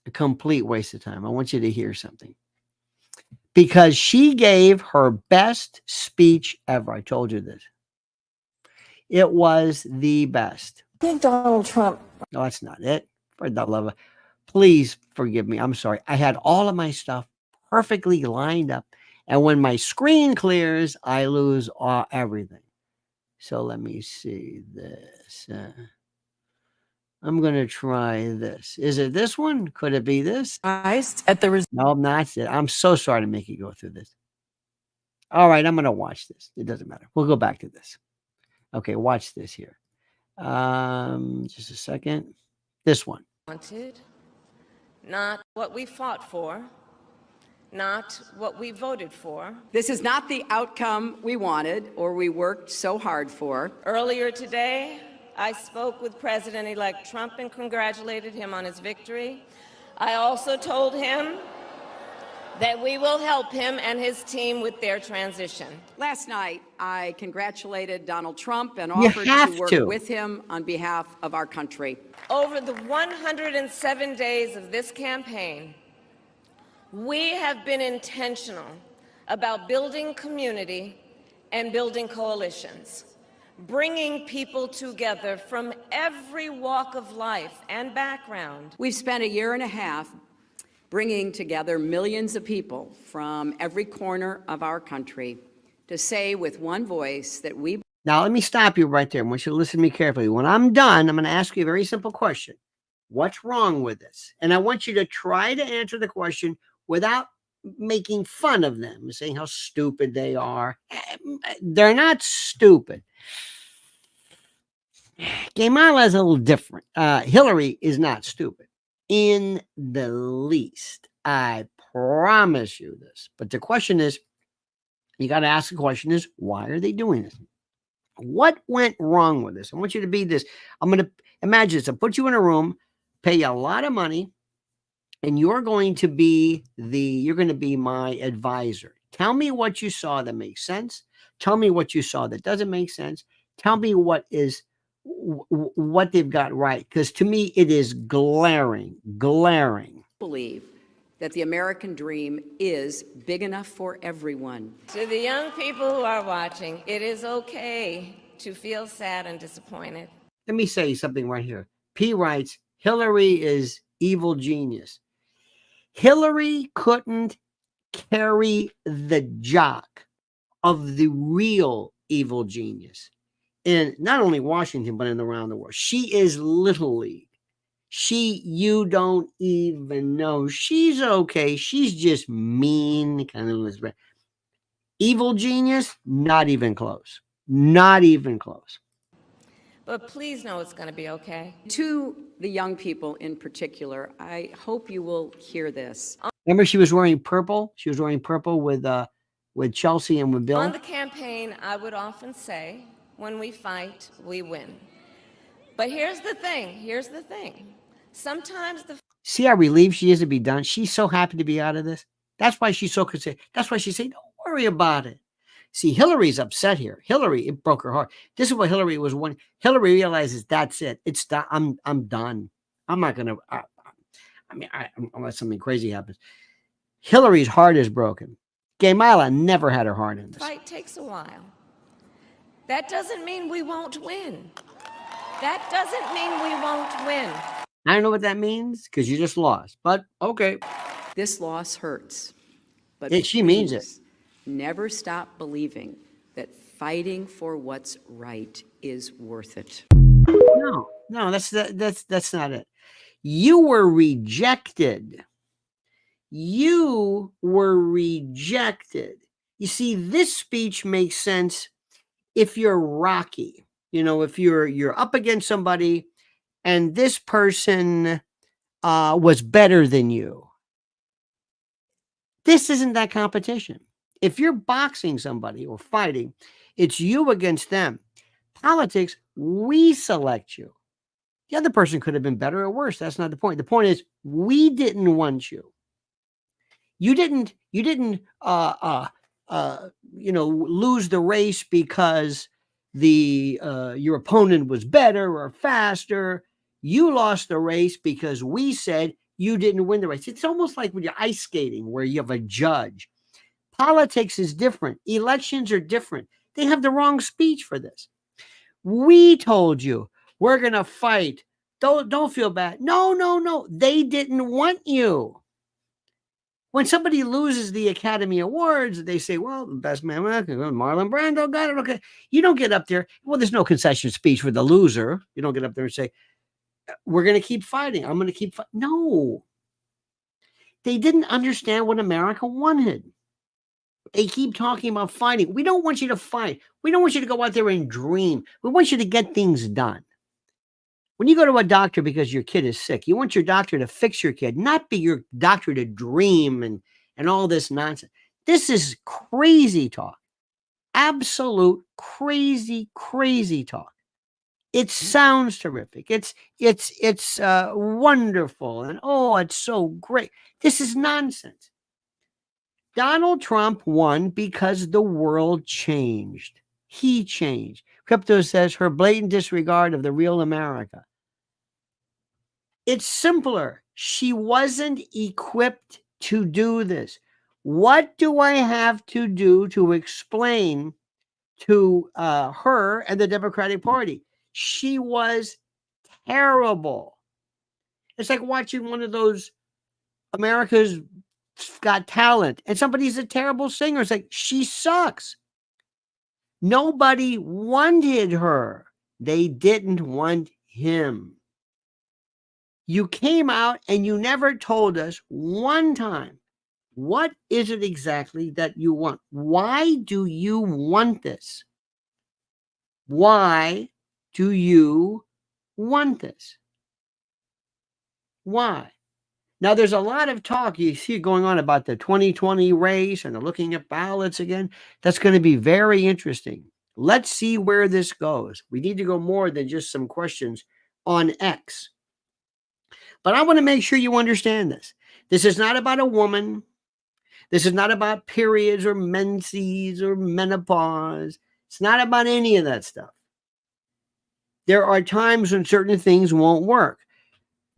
A complete waste of time. I want you to hear something. Because she gave her best speech ever. I told you this. It was the best. I think Donald Trump. No, that's not it. For the love of, please forgive me. I'm sorry. I had all of my stuff perfectly lined up. And when my screen clears, I lose everything. So let me see this. I'm going to try this. Is it this one? Could it be this? Surprised at the result? No, not it. I'm so sorry to make you go through this. All right, I'm going to watch this. It doesn't matter. We'll go back to this. Okay, watch this here. Just a second. This one. Wanted, not what we fought for, not what we voted for. This is not the outcome we wanted or we worked so hard for. Earlier today, I spoke with President-elect Trump and congratulated him on his victory. I also told him that we will help him and his team with their transition. Last night, I congratulated Donald Trump and offered to work with him on behalf of our country. Over the 107 days of this campaign, we have been intentional about building community and building coalitions, bringing people together from every walk of life and background. We've spent a year and a half bringing together millions of people from every corner of our country to say with one voice that we... Now, let me stop you right there. I want you to listen to me carefully. When I'm done, I'm going to ask you a very simple question. What's wrong with this? And I want you to try to answer the question without making fun of them and saying how stupid they are. They're not stupid. Kamala is a little different. Hillary is not stupid in the least. I promise you this. But the question is, you got to ask the question is, why are they doing this? What went wrong with this? I want you to be this. I'm going to imagine this. I'll put you in a room, pay you a lot of money, and you're going to be my advisor. Tell me what you saw that makes sense. Tell me what you saw that doesn't make sense. Tell me what they've got right. Because to me, it is glaring. Believe that the American dream is big enough for everyone. To the young people who are watching, it is okay to feel sad and disappointed. Let me say something right here. P writes, Hillary is evil genius. Hillary couldn't carry the jock of the real evil genius in not only Washington, but in around the world. She is Little League. You don't even know. She's okay. She's just mean, kind of Elizabeth. Evil genius, not even close. Not even close. But please know it's going to be okay. To the young people in particular, I hope you will hear this. Remember, she was wearing purple. She was wearing purple with Chelsea and with Bill. On the campaign, I would often say, when we fight, we win. But here's the thing. Sometimes see how relieved she is to be done. She's so happy to be out of this. That's why she's so concerned. That's why she's saying, "Don't worry about it." See, Hillary's upset here. Hillary, it broke her heart. This is what Hillary was wanting. Hillary realizes that's it. It's done. I'm done. I'm not gonna. Unless something crazy happens. Hillary's heart is broken. Kamala never had her heart in this. Fight takes a while. That doesn't mean we won't win. That doesn't mean we won't win. I don't know what that means because you just lost. But okay. This loss hurts. But she means it. Never stop believing that fighting for what's right is worth it. No, that's not it. You were rejected. You were rejected. You see, this speech makes sense if you're Rocky. You know, if you're up against somebody and this person was better than you. This isn't that competition. If you're boxing somebody or fighting, it's you against them. Politics, we select you. The other person could have been better or worse. That's not the point. The point is, we didn't want you. You didn't lose the race because your opponent was better or faster. You lost the race because we said you didn't win the race. It's almost like when you're ice skating where you have a judge. Politics is different. Elections are different. They have the wrong speech for this. We told you we're going to fight. Don't feel bad. No. They didn't want you. When somebody loses the Academy Awards, they say, well, the best man, Marlon Brando got it. Okay. You don't get up there. Well, there's no concession speech for the loser. You don't get up there and say, we're going to keep fighting. I'm going to keep fighting. No. They didn't understand what America wanted. They keep talking about fighting. We don't want you to fight. We don't want you to go out there and dream. We want you to get things done. When you go to a doctor because your kid is sick, you want your doctor to fix your kid, not be your doctor to dream and all this nonsense. This is crazy talk. Absolute crazy talk. It sounds terrific. It's wonderful. And it's so great. This is nonsense. Donald Trump won because the world changed. He changed. Crypto says her blatant disregard of the real America. It's simpler. She wasn't equipped to do this. What do I have to do to explain to her and the Democratic Party? She was terrible. It's like watching one of those America's Got Talent and somebody's a terrible singer. It's like, she sucks. Nobody wanted her. They didn't want him. You came out and you never told us one time, what is it exactly that you want? Why do you want this? Why do you want this? Why? Now, there's a lot of talk you see going on about the 2020 race and looking at ballots again. That's going to be very interesting. Let's see where this goes. We need to go more than just some questions on X. But I want to make sure you understand this. This is not about a woman. This is not about periods or menses or menopause. It's not about any of that stuff. There are times when certain things won't work.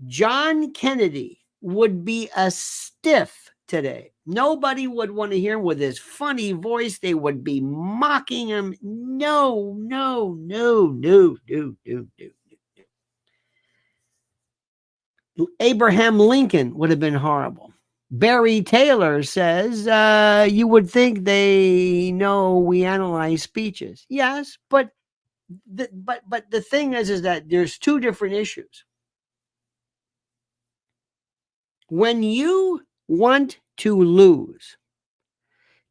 John Kennedy would be a stiff today. Nobody would want to hear him with his funny voice. They would be mocking him. No, no, no, no, no, no, no. Abraham Lincoln would have been horrible. Barry Taylor says, you would think they know we analyze speeches. Yes, but the thing is that there's two different issues. When you want to lose,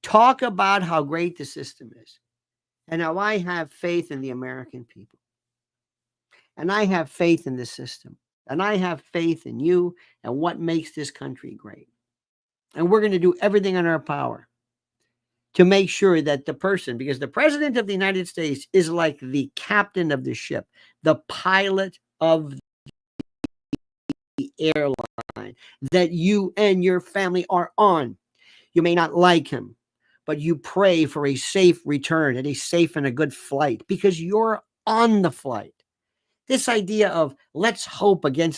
talk about how great the system is and how I have faith in the American people. And I have faith in the system. And I have faith in you and what makes this country great. And we're going to do everything in our power to make sure that the person, because the president of the United States is like the captain of the ship, the pilot of the airline that you and your family are on. You may not like him, but you pray for a safe return and a safe and a good flight because you're on the flight. This idea of let's hope he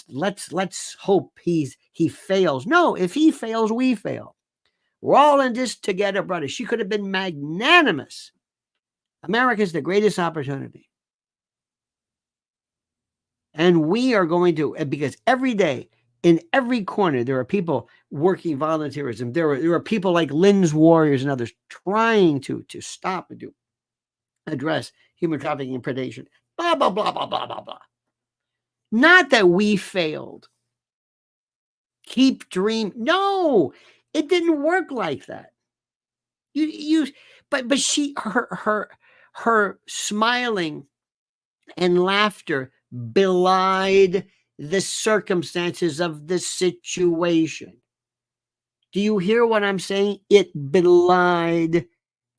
fails. No, if he fails, we fail. We're all in this together, brother. She could have been magnanimous. America's the greatest opportunity. And we are going to, because every day, in every corner, there are people working volunteerism. There are people like Lynn's Warriors and others trying to stop and to address human trafficking and predation. Blah, blah, blah, blah, blah, blah, blah. Not that we failed. Keep dream. No, it didn't work like that. But she, her smiling and laughter belied the circumstances of the situation. Do you hear what I'm saying? It belied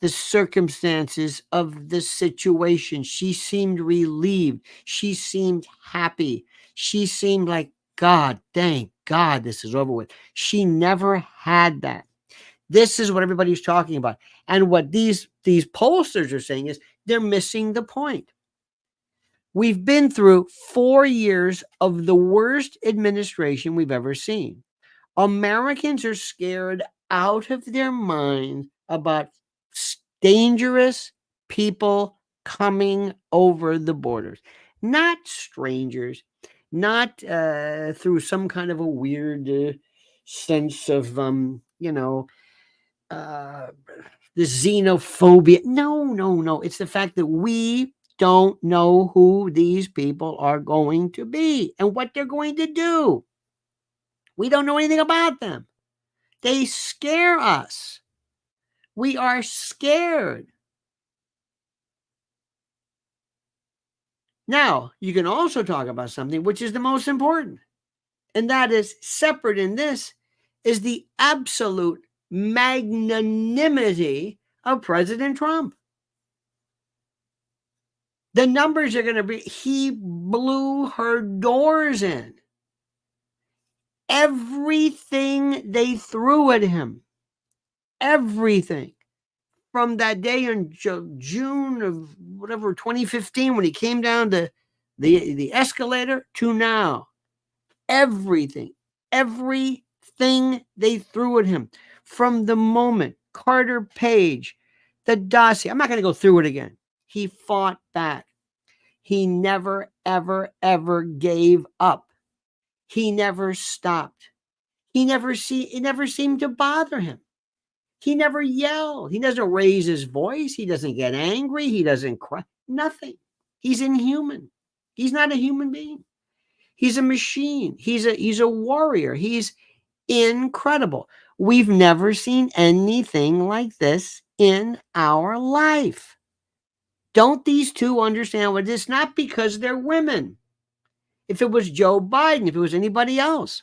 the circumstances of the situation. She seemed relieved. She seemed happy. She seemed like, God, thank God this is over with. She never had that. This is what everybody's talking about. And what these pollsters are saying is they're missing the point. We've been through 4 years of the worst administration we've ever seen. Americans are scared out of their minds about dangerous people coming over the borders, not strangers, not through some kind of a weird sense of, the xenophobia. No. It's the fact that we don't know who these people are going to be and what they're going to do. We don't know anything about them. They scare us. We are scared. Now, you can also talk about something which is the most important, and that is separate in this is the absolute magnanimity of President Trump. The numbers are going to be, he blew her doors in. Everything they threw at him, everything from that day in June of whatever, 2015, when he came down to the escalator to now, everything they threw at him from the moment Carter Page, the dossier. I'm not going to go through it again. He fought back. He never, ever, ever gave up. He never stopped. It never seemed to bother him. He never yelled. He doesn't raise his voice. He doesn't get angry. He doesn't cry. Nothing. He's inhuman. He's not a human being. He's a machine. He's a warrior. He's incredible. We've never seen anything like this in our life. Don't these two understand what it is? Not because they're women. If it was Joe Biden, if it was anybody else,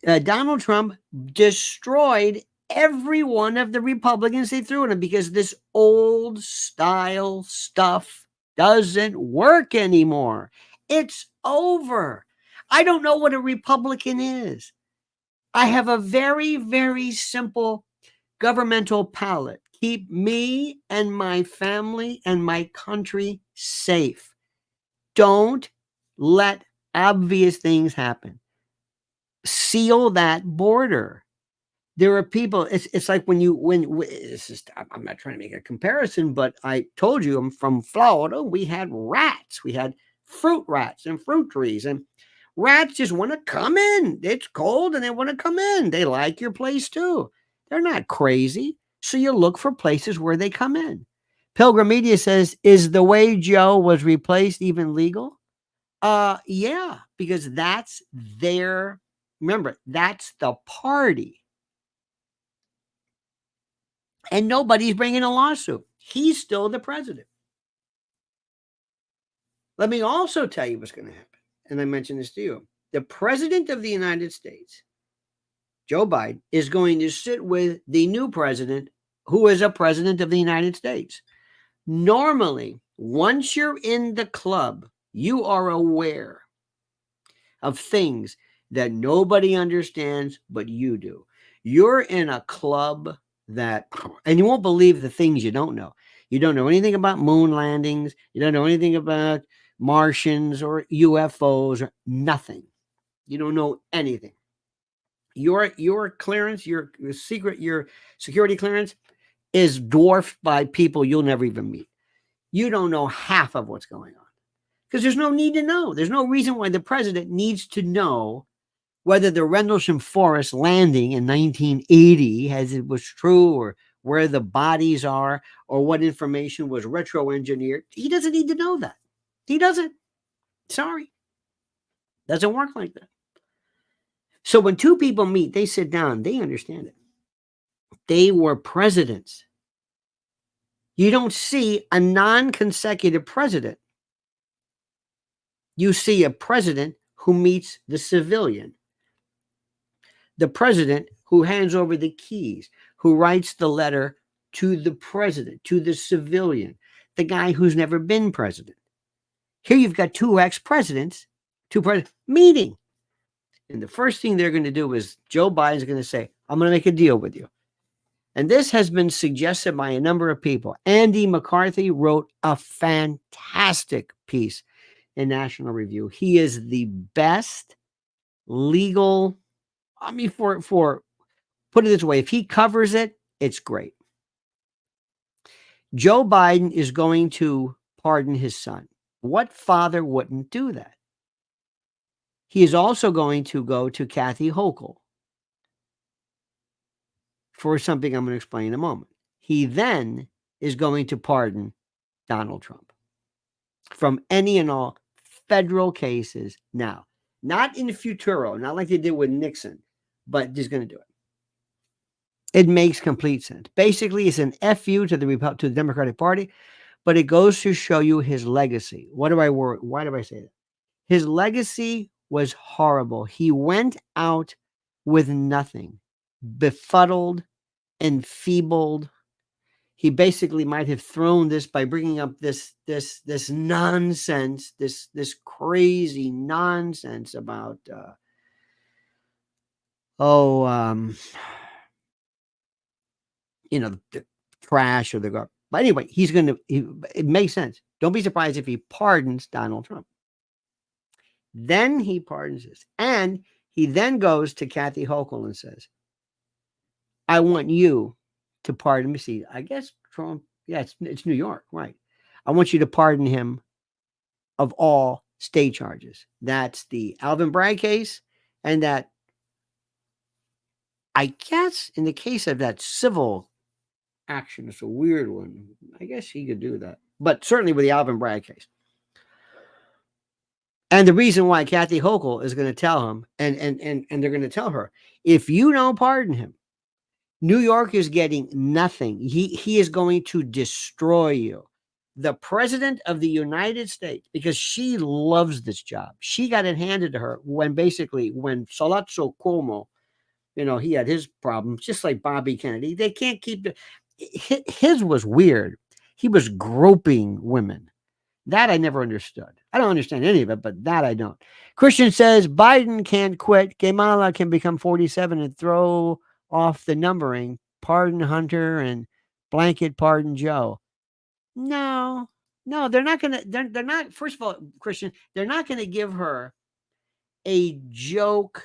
Donald Trump destroyed every one of the Republicans they threw at him because this old style stuff doesn't work anymore. It's over. I don't know what a Republican is. I have a very, very simple governmental palette. Keep me and my family and my country safe. Don't let obvious things happen. Seal that border. There are people, it's like when it's just, I'm not trying to make a comparison, but I told you I'm from Florida. We had rats. We had fruit rats and fruit trees, and rats just want to come in. It's cold and they want to come in. They like your place too. They're not crazy. So you look for places where they come in. Pilgrim Media says, is the way Joe was replaced even legal? Yeah, because that's remember, that's the party. And nobody's bringing a lawsuit. He's still the president. Let me also tell you what's going to happen. And I mentioned this to you. The president of the United States, Joe Biden, is going to sit with the new president, who is a president of the United States. Normally, once you're in the club, you are aware of things that nobody understands but you do. You're in a club and you won't believe the things you don't know. You don't know anything about moon landings. You don't know anything about Martians or UFOs or nothing. You don't know anything. Your clearance, your security clearance is dwarfed by people you'll never even meet. You don't know half of what's going on because there's no need to know. There's no reason why the president needs to know whether the Rendlesham Forest landing in 1980 as it was true, or where the bodies are, or what information was retro-engineered. He doesn't need to know that. He doesn't. Sorry. Doesn't work like that. So when two people meet, they sit down, they understand it. They were presidents. You don't see a non-consecutive president. You see a president who meets the civilian. The president who hands over the keys, who writes the letter to the president, to the civilian, the guy who's never been president. Here you've got two ex-presidents, meeting. And the first thing they're going to do is Joe Biden's going to say, I'm going to make a deal with you. And this has been suggested by a number of people. Andy McCarthy wrote a fantastic piece in National Review. He is the best legal, for put it this way, if he covers it, it's great. Joe Biden is going to pardon his son. What father wouldn't do that? He is also going to go to Kathy Hochul for something I'm going to explain in a moment. He then is going to pardon Donald Trump from any and all federal cases now. Not in futuro, not like they did with Nixon, but he's going to do it. It makes complete sense. Basically, it's an FU to the Democratic Party, but it goes to show you his legacy. Why do I say that? His legacy was horrible. He went out with nothing, befuddled, enfeebled. He basically might have thrown this by bringing up this nonsense, this crazy nonsense about the trash or the garbage. But anyway, it makes sense. Don't be surprised if he pardons Donald Trump. Then he pardons this. And he then goes to Kathy Hochul and says, I want you to pardon me. See, I guess Trump, it's New York, right? I want you to pardon him of all state charges. That's the Alvin Bragg case, and that, I guess, in the case of that civil action, it's a weird one. I guess he could do that, but certainly with the Alvin Bragg case. And the reason why Kathy Hochul is going to tell him, and they're going to tell her, if you don't pardon him, New York is getting nothing. He is going to destroy you. The president of the United States, because she loves this job. She got it handed to her when Salazzo Cuomo, he had his problems, just like Bobby Kennedy. They can't keep his was weird. He was groping women. That I never understood. I don't understand any of it, but that I don't. Christian says Biden can't quit. Kamala can become 47 and throw off the numbering. Pardon Hunter and blanket pardon Joe. No, they're not going to. They're not. First of all, Christian, they're not going to give her a joke,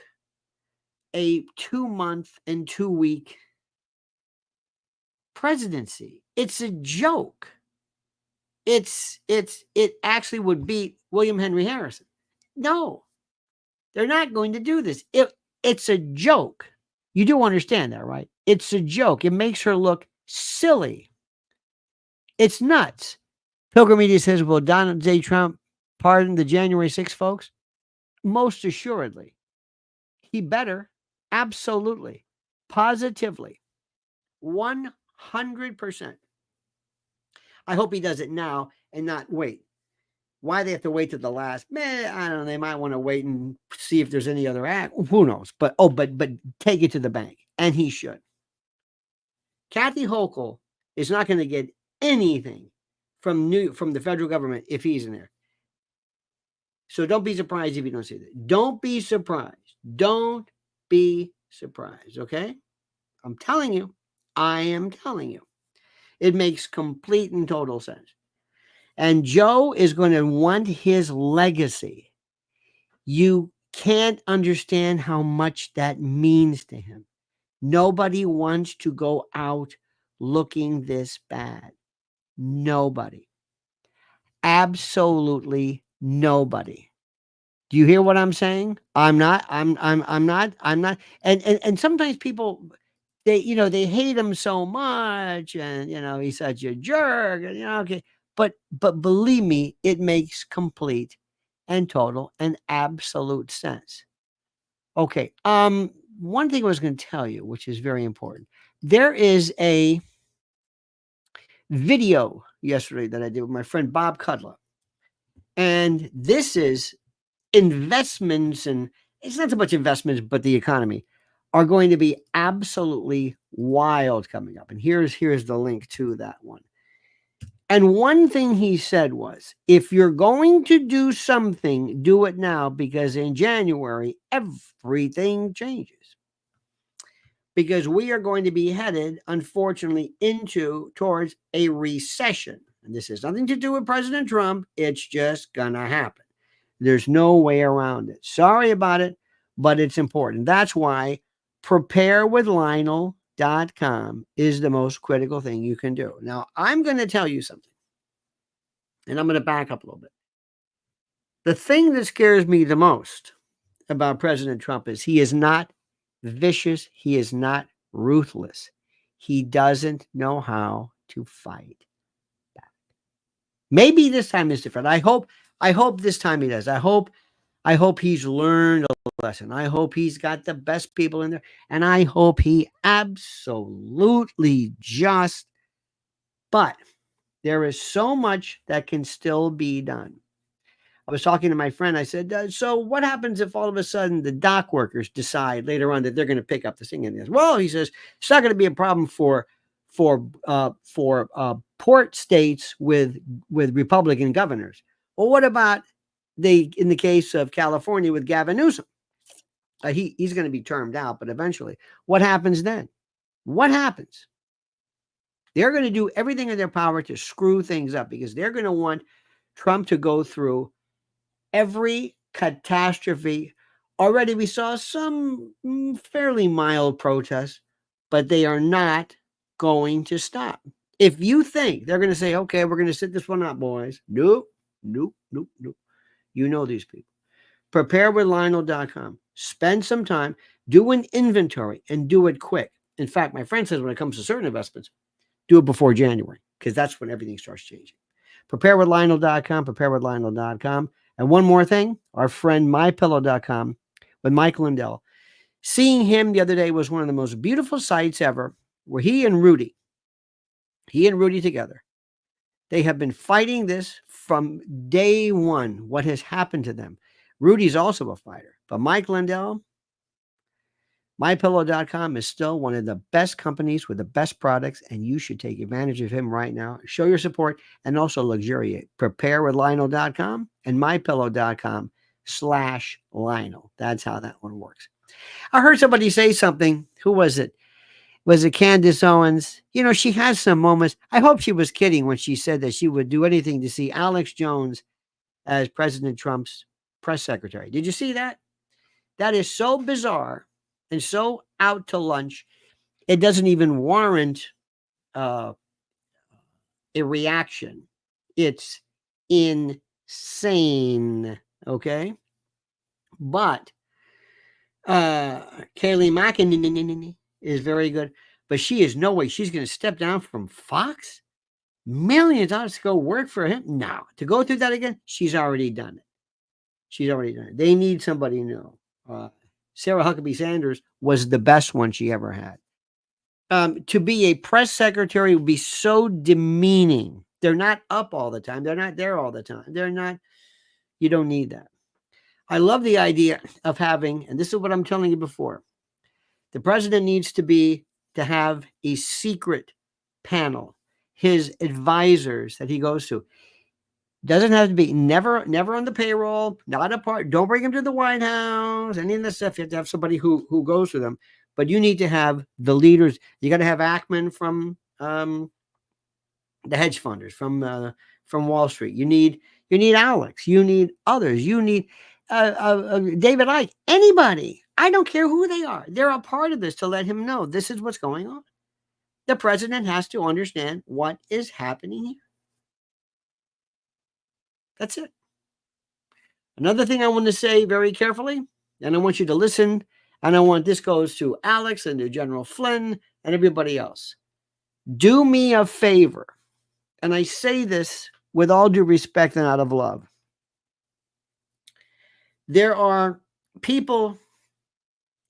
a 2-month and 2-week presidency. It's a joke. It actually would beat William Henry Harrison. No, they're not going to do this. It's a joke. You do understand that, right? It's a joke. It makes her look silly. It's nuts. Pilgrim Media says, will Donald J. Trump pardon the January 6th folks? Most assuredly. He better. Absolutely. Positively. 100%. I hope he does it now and not wait. Why they have to wait to the last? I don't know. They might want to wait and see if there's any other act. Who knows? But take it to the bank, and he should. Kathy Hochul is not going to get anything from the federal government if he's in there. So don't be surprised if you don't see that. Don't be surprised. Don't be surprised. Okay, I'm telling you. I am telling you. It makes complete and total sense. And Joe is going to want his legacy. You can't understand how much that means to him. Nobody wants to go out looking this bad. Nobody. Absolutely nobody. Do you hear what I'm saying? I'm not. And sometimes people, they hate him so much, and he's such a jerk, and okay. But believe me, it makes complete and total and absolute sense. Okay. One thing I was going to tell you, which is very important. There is a video yesterday that I did with my friend Bob Cudler. And this is investments, and it's not so much investments, but the economy are going to be absolutely wild coming up. And here's the link to that one. And one thing he said was, if you're going to do something, do it now, because in January, everything changes. Because we are going to be headed, unfortunately, towards a recession. And this has nothing to do with President Trump. It's just going to happen. There's no way around it. Sorry about it, but it's important. That's why preparewithlionel.com is the most critical thing you can do. Now, I'm going to tell you something, and I'm going to back up a little bit. The thing that scares me the most about President Trump is he is not vicious. He is not ruthless. He doesn't know how to fight back. Maybe this time is different. I hope this time he does. I hope he's learned a lesson. I hope he's got the best people in there. And I hope he absolutely just, but there is so much that can still be done. I was talking to my friend. I said, so what happens if all of a sudden the dock workers decide later on that they're going to pick up the thing? And well, he says, it's not going to be a problem for port states with Republican governors. Well, what about in the case of California with Gavin Newsom? He's going to be termed out, but eventually, what happens then? What happens? They're going to do everything in their power to screw things up because they're going to want Trump to go through every catastrophe. Already we saw some fairly mild protests, but they are not going to stop. If you think they're going to say, okay, we're going to sit this one out, boys. Nope. You know these people. Preparewithlionel.com. Spend some time, do an inventory, and do it quick. In fact, my friend says when it comes to certain investments, do it before January, because that's when everything starts changing. Preparewithlionel.com. And one more thing, our friend MyPillow.com with Mike Lindell. Seeing him the other day was one of the most beautiful sights ever, where he and Rudy together, they have been fighting this from day one, what has happened to them. Rudy's also a fighter, but Mike Lindell, MyPillow.com is still one of the best companies with the best products, and you should take advantage of him right now. Show your support and also luxuriate. Preparewithlionel.com and MyPillow.com/Lionel. That's how that one works. I heard somebody say something. Who was it? Was it Candace Owens? She has some moments. I hope she was kidding when she said that she would do anything to see Alex Jones as President Trump's press secretary. Did you see that? That is so bizarre. and so out to lunch, it doesn't even warrant a reaction. It's insane. Okay. But Kayleigh McEnany is very good, but she is no way she's going to step down from Fox. Millions of dollars to go work for him. No, to go through that again, she's already done it. She's already done it. They need somebody new. Sarah Huckabee Sanders was the best one she ever had. To be a press secretary would be so demeaning. They're not up all the time. They're not there all the time. They're not, you don't need that. I love the idea of having, and this is what I'm telling you before, the president needs to have a secret panel, his advisors that he goes to. Doesn't have to be never on the payroll, not a part. Don't bring him to the White House. Any of this stuff, you have to have somebody who goes to them. But you need to have the leaders. You got to have Ackman from the hedge funders, from Wall Street. You need Alex. You need others. You need David Icke. Anybody. I don't care who they are. They're a part of this to let him know this is what's going on. The president has to understand what is happening here. That's it. Another thing I want to say very carefully, and I want you to listen, and this goes to Alex and to General Flynn and everybody else. Do me a favor, and I say this with all due respect and out of love. There are people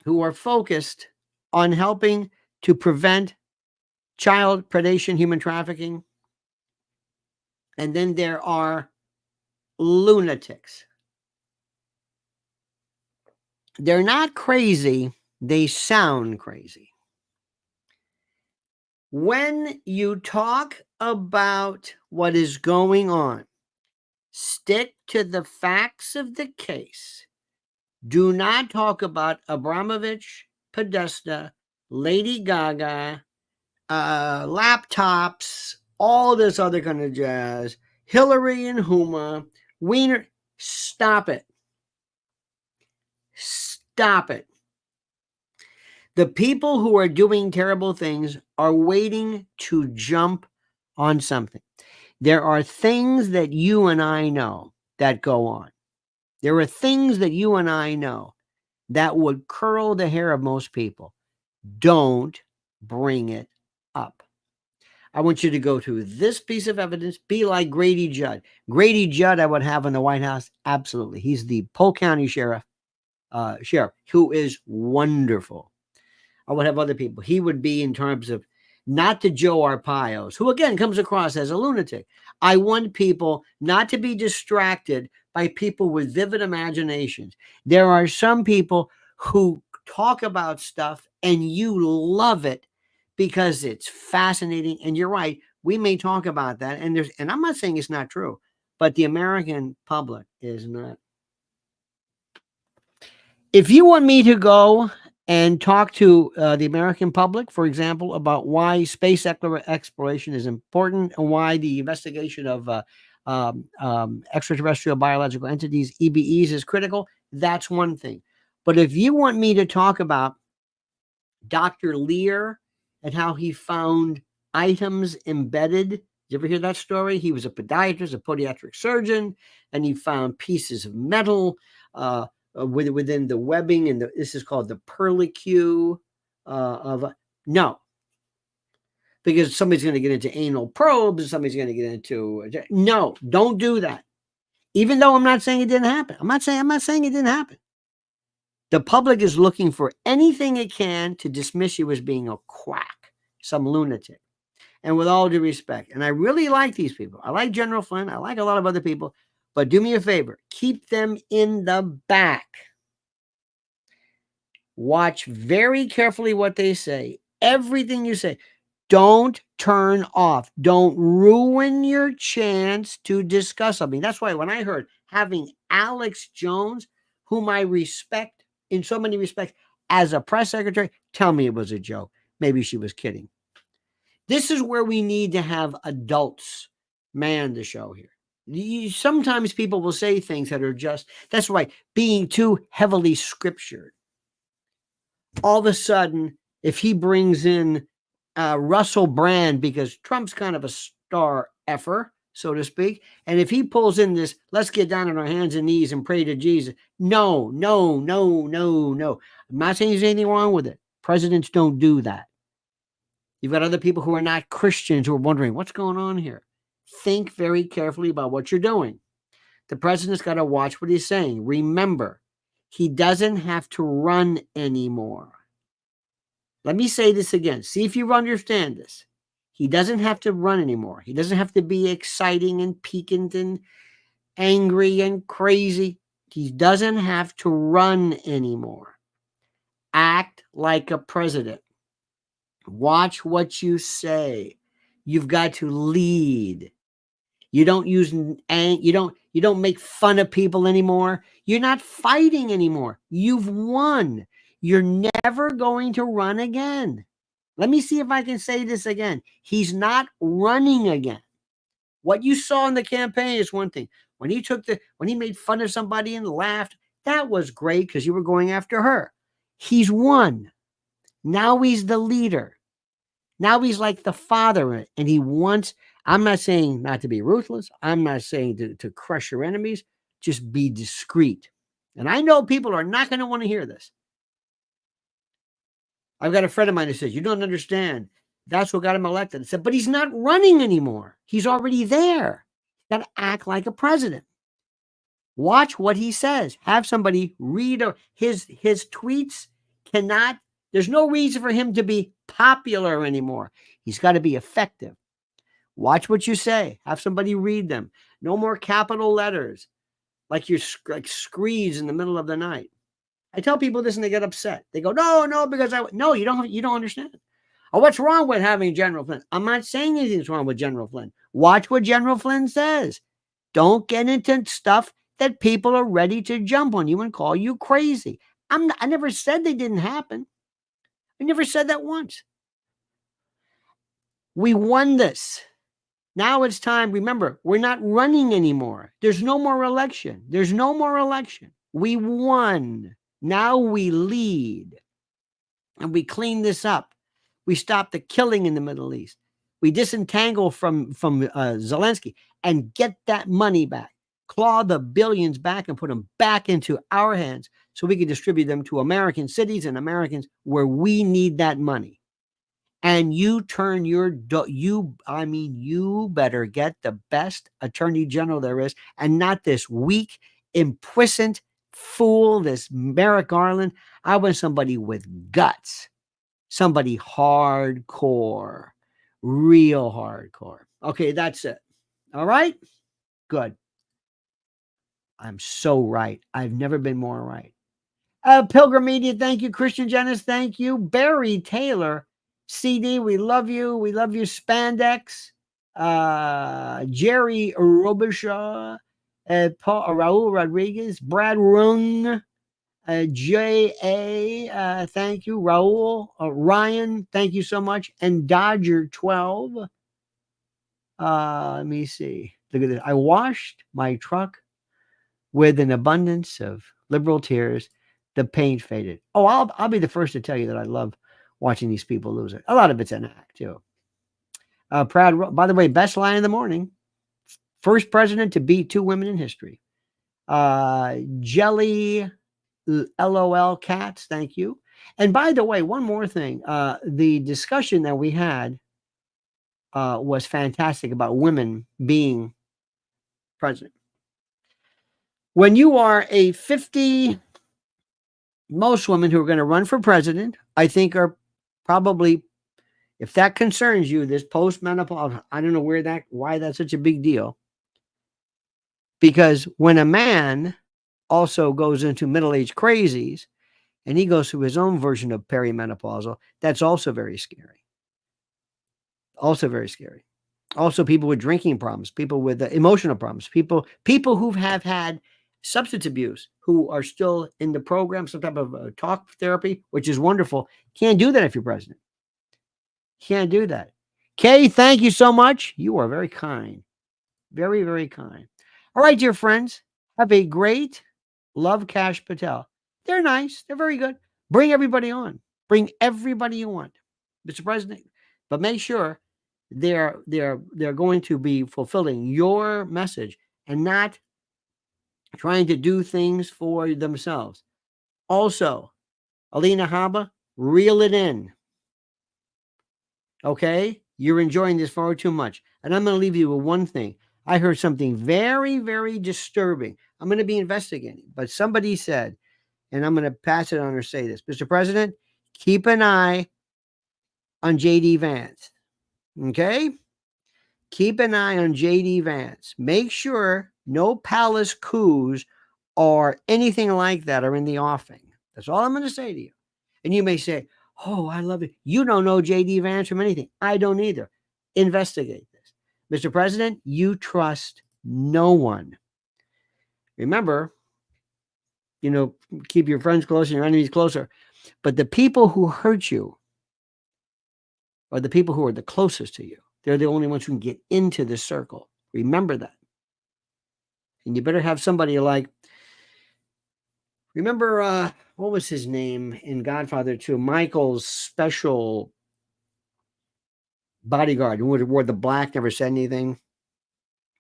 who are focused on helping to prevent child predation, human trafficking, and then there are lunatics. They're not crazy. They sound crazy. When you talk about what is going on, stick to the facts of the case. Do not talk about Abramovich, Podesta, Lady Gaga, laptops, all this other kind of jazz, Hillary and Huma, Wiener. Stop it. Stop it. The people who are doing terrible things are waiting to jump on something. There are things that you and I know that go on. There are things that you and I know that would curl the hair of most people. Don't bring it up. I want you to go to this piece of evidence. Be like Grady Judd. Grady Judd, I would have in the White House. Absolutely. He's the Polk County sheriff, who is wonderful. I would have other people. He would be in terms of not the Joe Arpaio's, who again comes across as a lunatic. I want people not to be distracted by people with vivid imaginations. There are some people who talk about stuff and you love it because it's fascinating. And you're right. We may talk about that. And I'm not saying it's not true, but the American public is not. If you want me to go and talk to the American public, for example, about why space exploration is important and why the investigation of extraterrestrial biological entities, EBEs, is critical, that's one thing. But if you want me to talk about Dr. Lear and how he found items embedded, did you ever hear that story? He was a podiatrist, a podiatric surgeon, and he found pieces of metal within the webbing, and this is called the perlicue no, because somebody's going to get into anal probes, and somebody's going to get into no, don't do that. Even though I'm not saying it didn't happen, I'm not saying it didn't happen. The public is looking for anything it can to dismiss you as being a quack, some lunatic. And with all due respect, and I really like these people. I like General Flynn. I like a lot of other people. But do me a favor. Keep them in the back. Watch very carefully what they say. Everything you say. Don't turn off. Don't ruin your chance to discuss something. That's why when I heard having Alex Jones, whom I respect in so many respects, as a press secretary, tell me it was a joke. Maybe she was kidding. This is where we need to have adults man the show here. Sometimes people will say things that are just, that's why being too heavily scriptured. all of a sudden, if he brings in Russell Brand, because Trump's kind of a star effer, so to speak, and if he pulls in this, let's get down on our hands and knees and pray to Jesus. No. I'm not saying there's anything wrong with it. Presidents don't do that. You've got other people who are not Christians who are wondering, what's going on here? Think very carefully about what you're doing. The president's got to watch what he's saying. Remember, he doesn't have to run anymore. Let me say this again. See if you understand this. He doesn't have to run anymore. He doesn't have to be exciting and piquant and angry and crazy. He doesn't have to run anymore. Act like a president. Watch what you say. You've got to lead. You don't use you don't make fun of people anymore. You're not fighting anymore. You've won. You're never going to run again. Let me see if I can say this again. He's not running again. What you saw in the campaign is one thing. When he made fun of somebody and laughed, that was great because you were going after her. He's won. Now he's the leader. Now he's like the father, and he wants, I'm not saying not to be ruthless. I'm not saying to crush your enemies. Just be discreet. And I know people are not going to want to hear this. I've got a friend of mine who says, you don't understand. That's what got him elected. I said, but he's not running anymore. He's already there. Got to act like a president. Watch what he says. Have somebody read his tweets. There's no reason for him to be popular anymore. He's got to be effective. Watch what you say. Have somebody read them. No more capital letters like you're like screeds in the middle of the night. I tell people this and they get upset. They go, no, because you don't understand. Oh, what's wrong with having General Flynn? I'm not saying anything's wrong with General Flynn. Watch what General Flynn says. Don't get into stuff that people are ready to jump on you and call you crazy. I never said they didn't happen. I never said that once. We won this. Now it's time. Remember, we're not running anymore. There's no more election. We won. Now we lead. And we clean this up. We stop the killing in the Middle East. We disentangle from Zelensky and get that money back. Claw the billions back and put them back into our hands so we can distribute them to American cities and Americans where we need that money. And you turn you better get the best attorney general there is, and not this weak, implicit fool, this Merrick Garland. I want somebody with guts, somebody hardcore, real hardcore. Okay, that's it. All right? Good. I'm so right. I've never been more right. Pilgrim Media, thank you. Christian Jennings, thank you. Barry Taylor, CD, we love you. We love you, Spandex. Jerry Robichaud, Raul Rodriguez, Brad Rung, J.A., thank you. Raul, Ryan, thank you so much. And Dodger 12. Let me see. Look at this. I washed my truck with an abundance of liberal tears. The pain faded. Oh, I'll be the first to tell you that I love watching these people lose it. A lot of it's an act, too. Proud, by the way, best line in the morning. First president to beat 2 women in history. Jelly LOL Cats, thank you. And by the way, one more thing. The discussion that we had was fantastic about women being president. When you are a 50, most women who are going to run for president, I think are probably, if that concerns you, this post-menopause, I don't know why that's such a big deal. Because when a man also goes into middle-aged crazies and he goes through his own version of perimenopausal, that's also very scary. Also very scary. Also people with drinking problems, people with emotional problems, people who have had substance abuse, who are still in the program, some type of talk therapy, which is wonderful. Can't do that if you're president. Can't do that. Kay, thank you so much. You are very kind. Very, very kind. All right, dear friends, have a great love Cash Patel. They're nice. They're very good. Bring everybody on. Bring everybody you want, Mr. President, but make sure they're going to be fulfilling your message and not trying to do things for themselves. Also, Alina Habba, reel it in. Okay? You're enjoying this far too much. And I'm going to leave you with one thing. I heard something very, very disturbing. I'm going to be investigating, but somebody said, and I'm going to pass it on or say this, Mr. President, keep an eye on J.D. Vance. Okay? Keep an eye on J.D. Vance. Make sure no palace coups or anything like that are in the offing. That's all I'm going to say to you. And you may say, oh, I love it. You don't know J.D. Vance from anything. I don't either. Investigate this. Mr. President, you trust no one. Remember, keep your friends closer and your enemies closer. But the people who hurt you are the people who are the closest to you. They're the only ones who can get into the circle. Remember that. And you better have somebody like, remember, what was his name in Godfather 2? Michael's special bodyguard who wore the black, never said anything.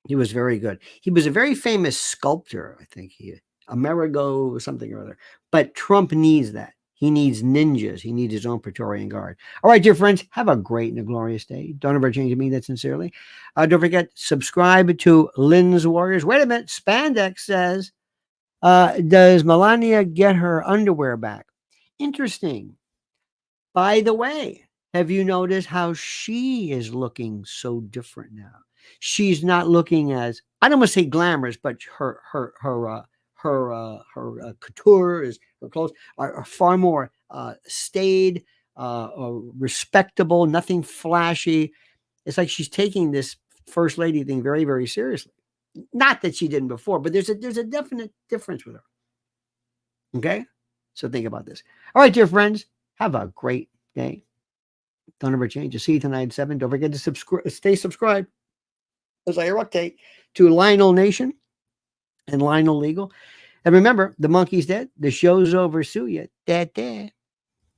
He was very good. He was a very famous sculptor, I think. Amerigo or something or other. But Trump needs that. He needs ninjas. He needs his own Praetorian Guard. All right, dear friends, have a great and a glorious day. Don't ever change me that sincerely. Don't forget, subscribe to Lynn's Warriors. Wait a minute. Spandex says, does Melania get her underwear back? Interesting. By the way, have you noticed how she is looking so different now? She's not looking as, I don't want to say glamorous, but her couture is, her clothes are far more staid, respectable, nothing flashy. It's like she's taking this first lady thing very, very seriously. Not that she didn't before, but there's a definite difference with her. Okay? So think about this. All right, dear friends, have a great day. Don't ever change. I'll see you tonight at 7. Don't forget to stay subscribed as I rotate to Lionel Nation and Lionel Legal. And remember, the monkey's dead. The show's over. Sue ya. Dad.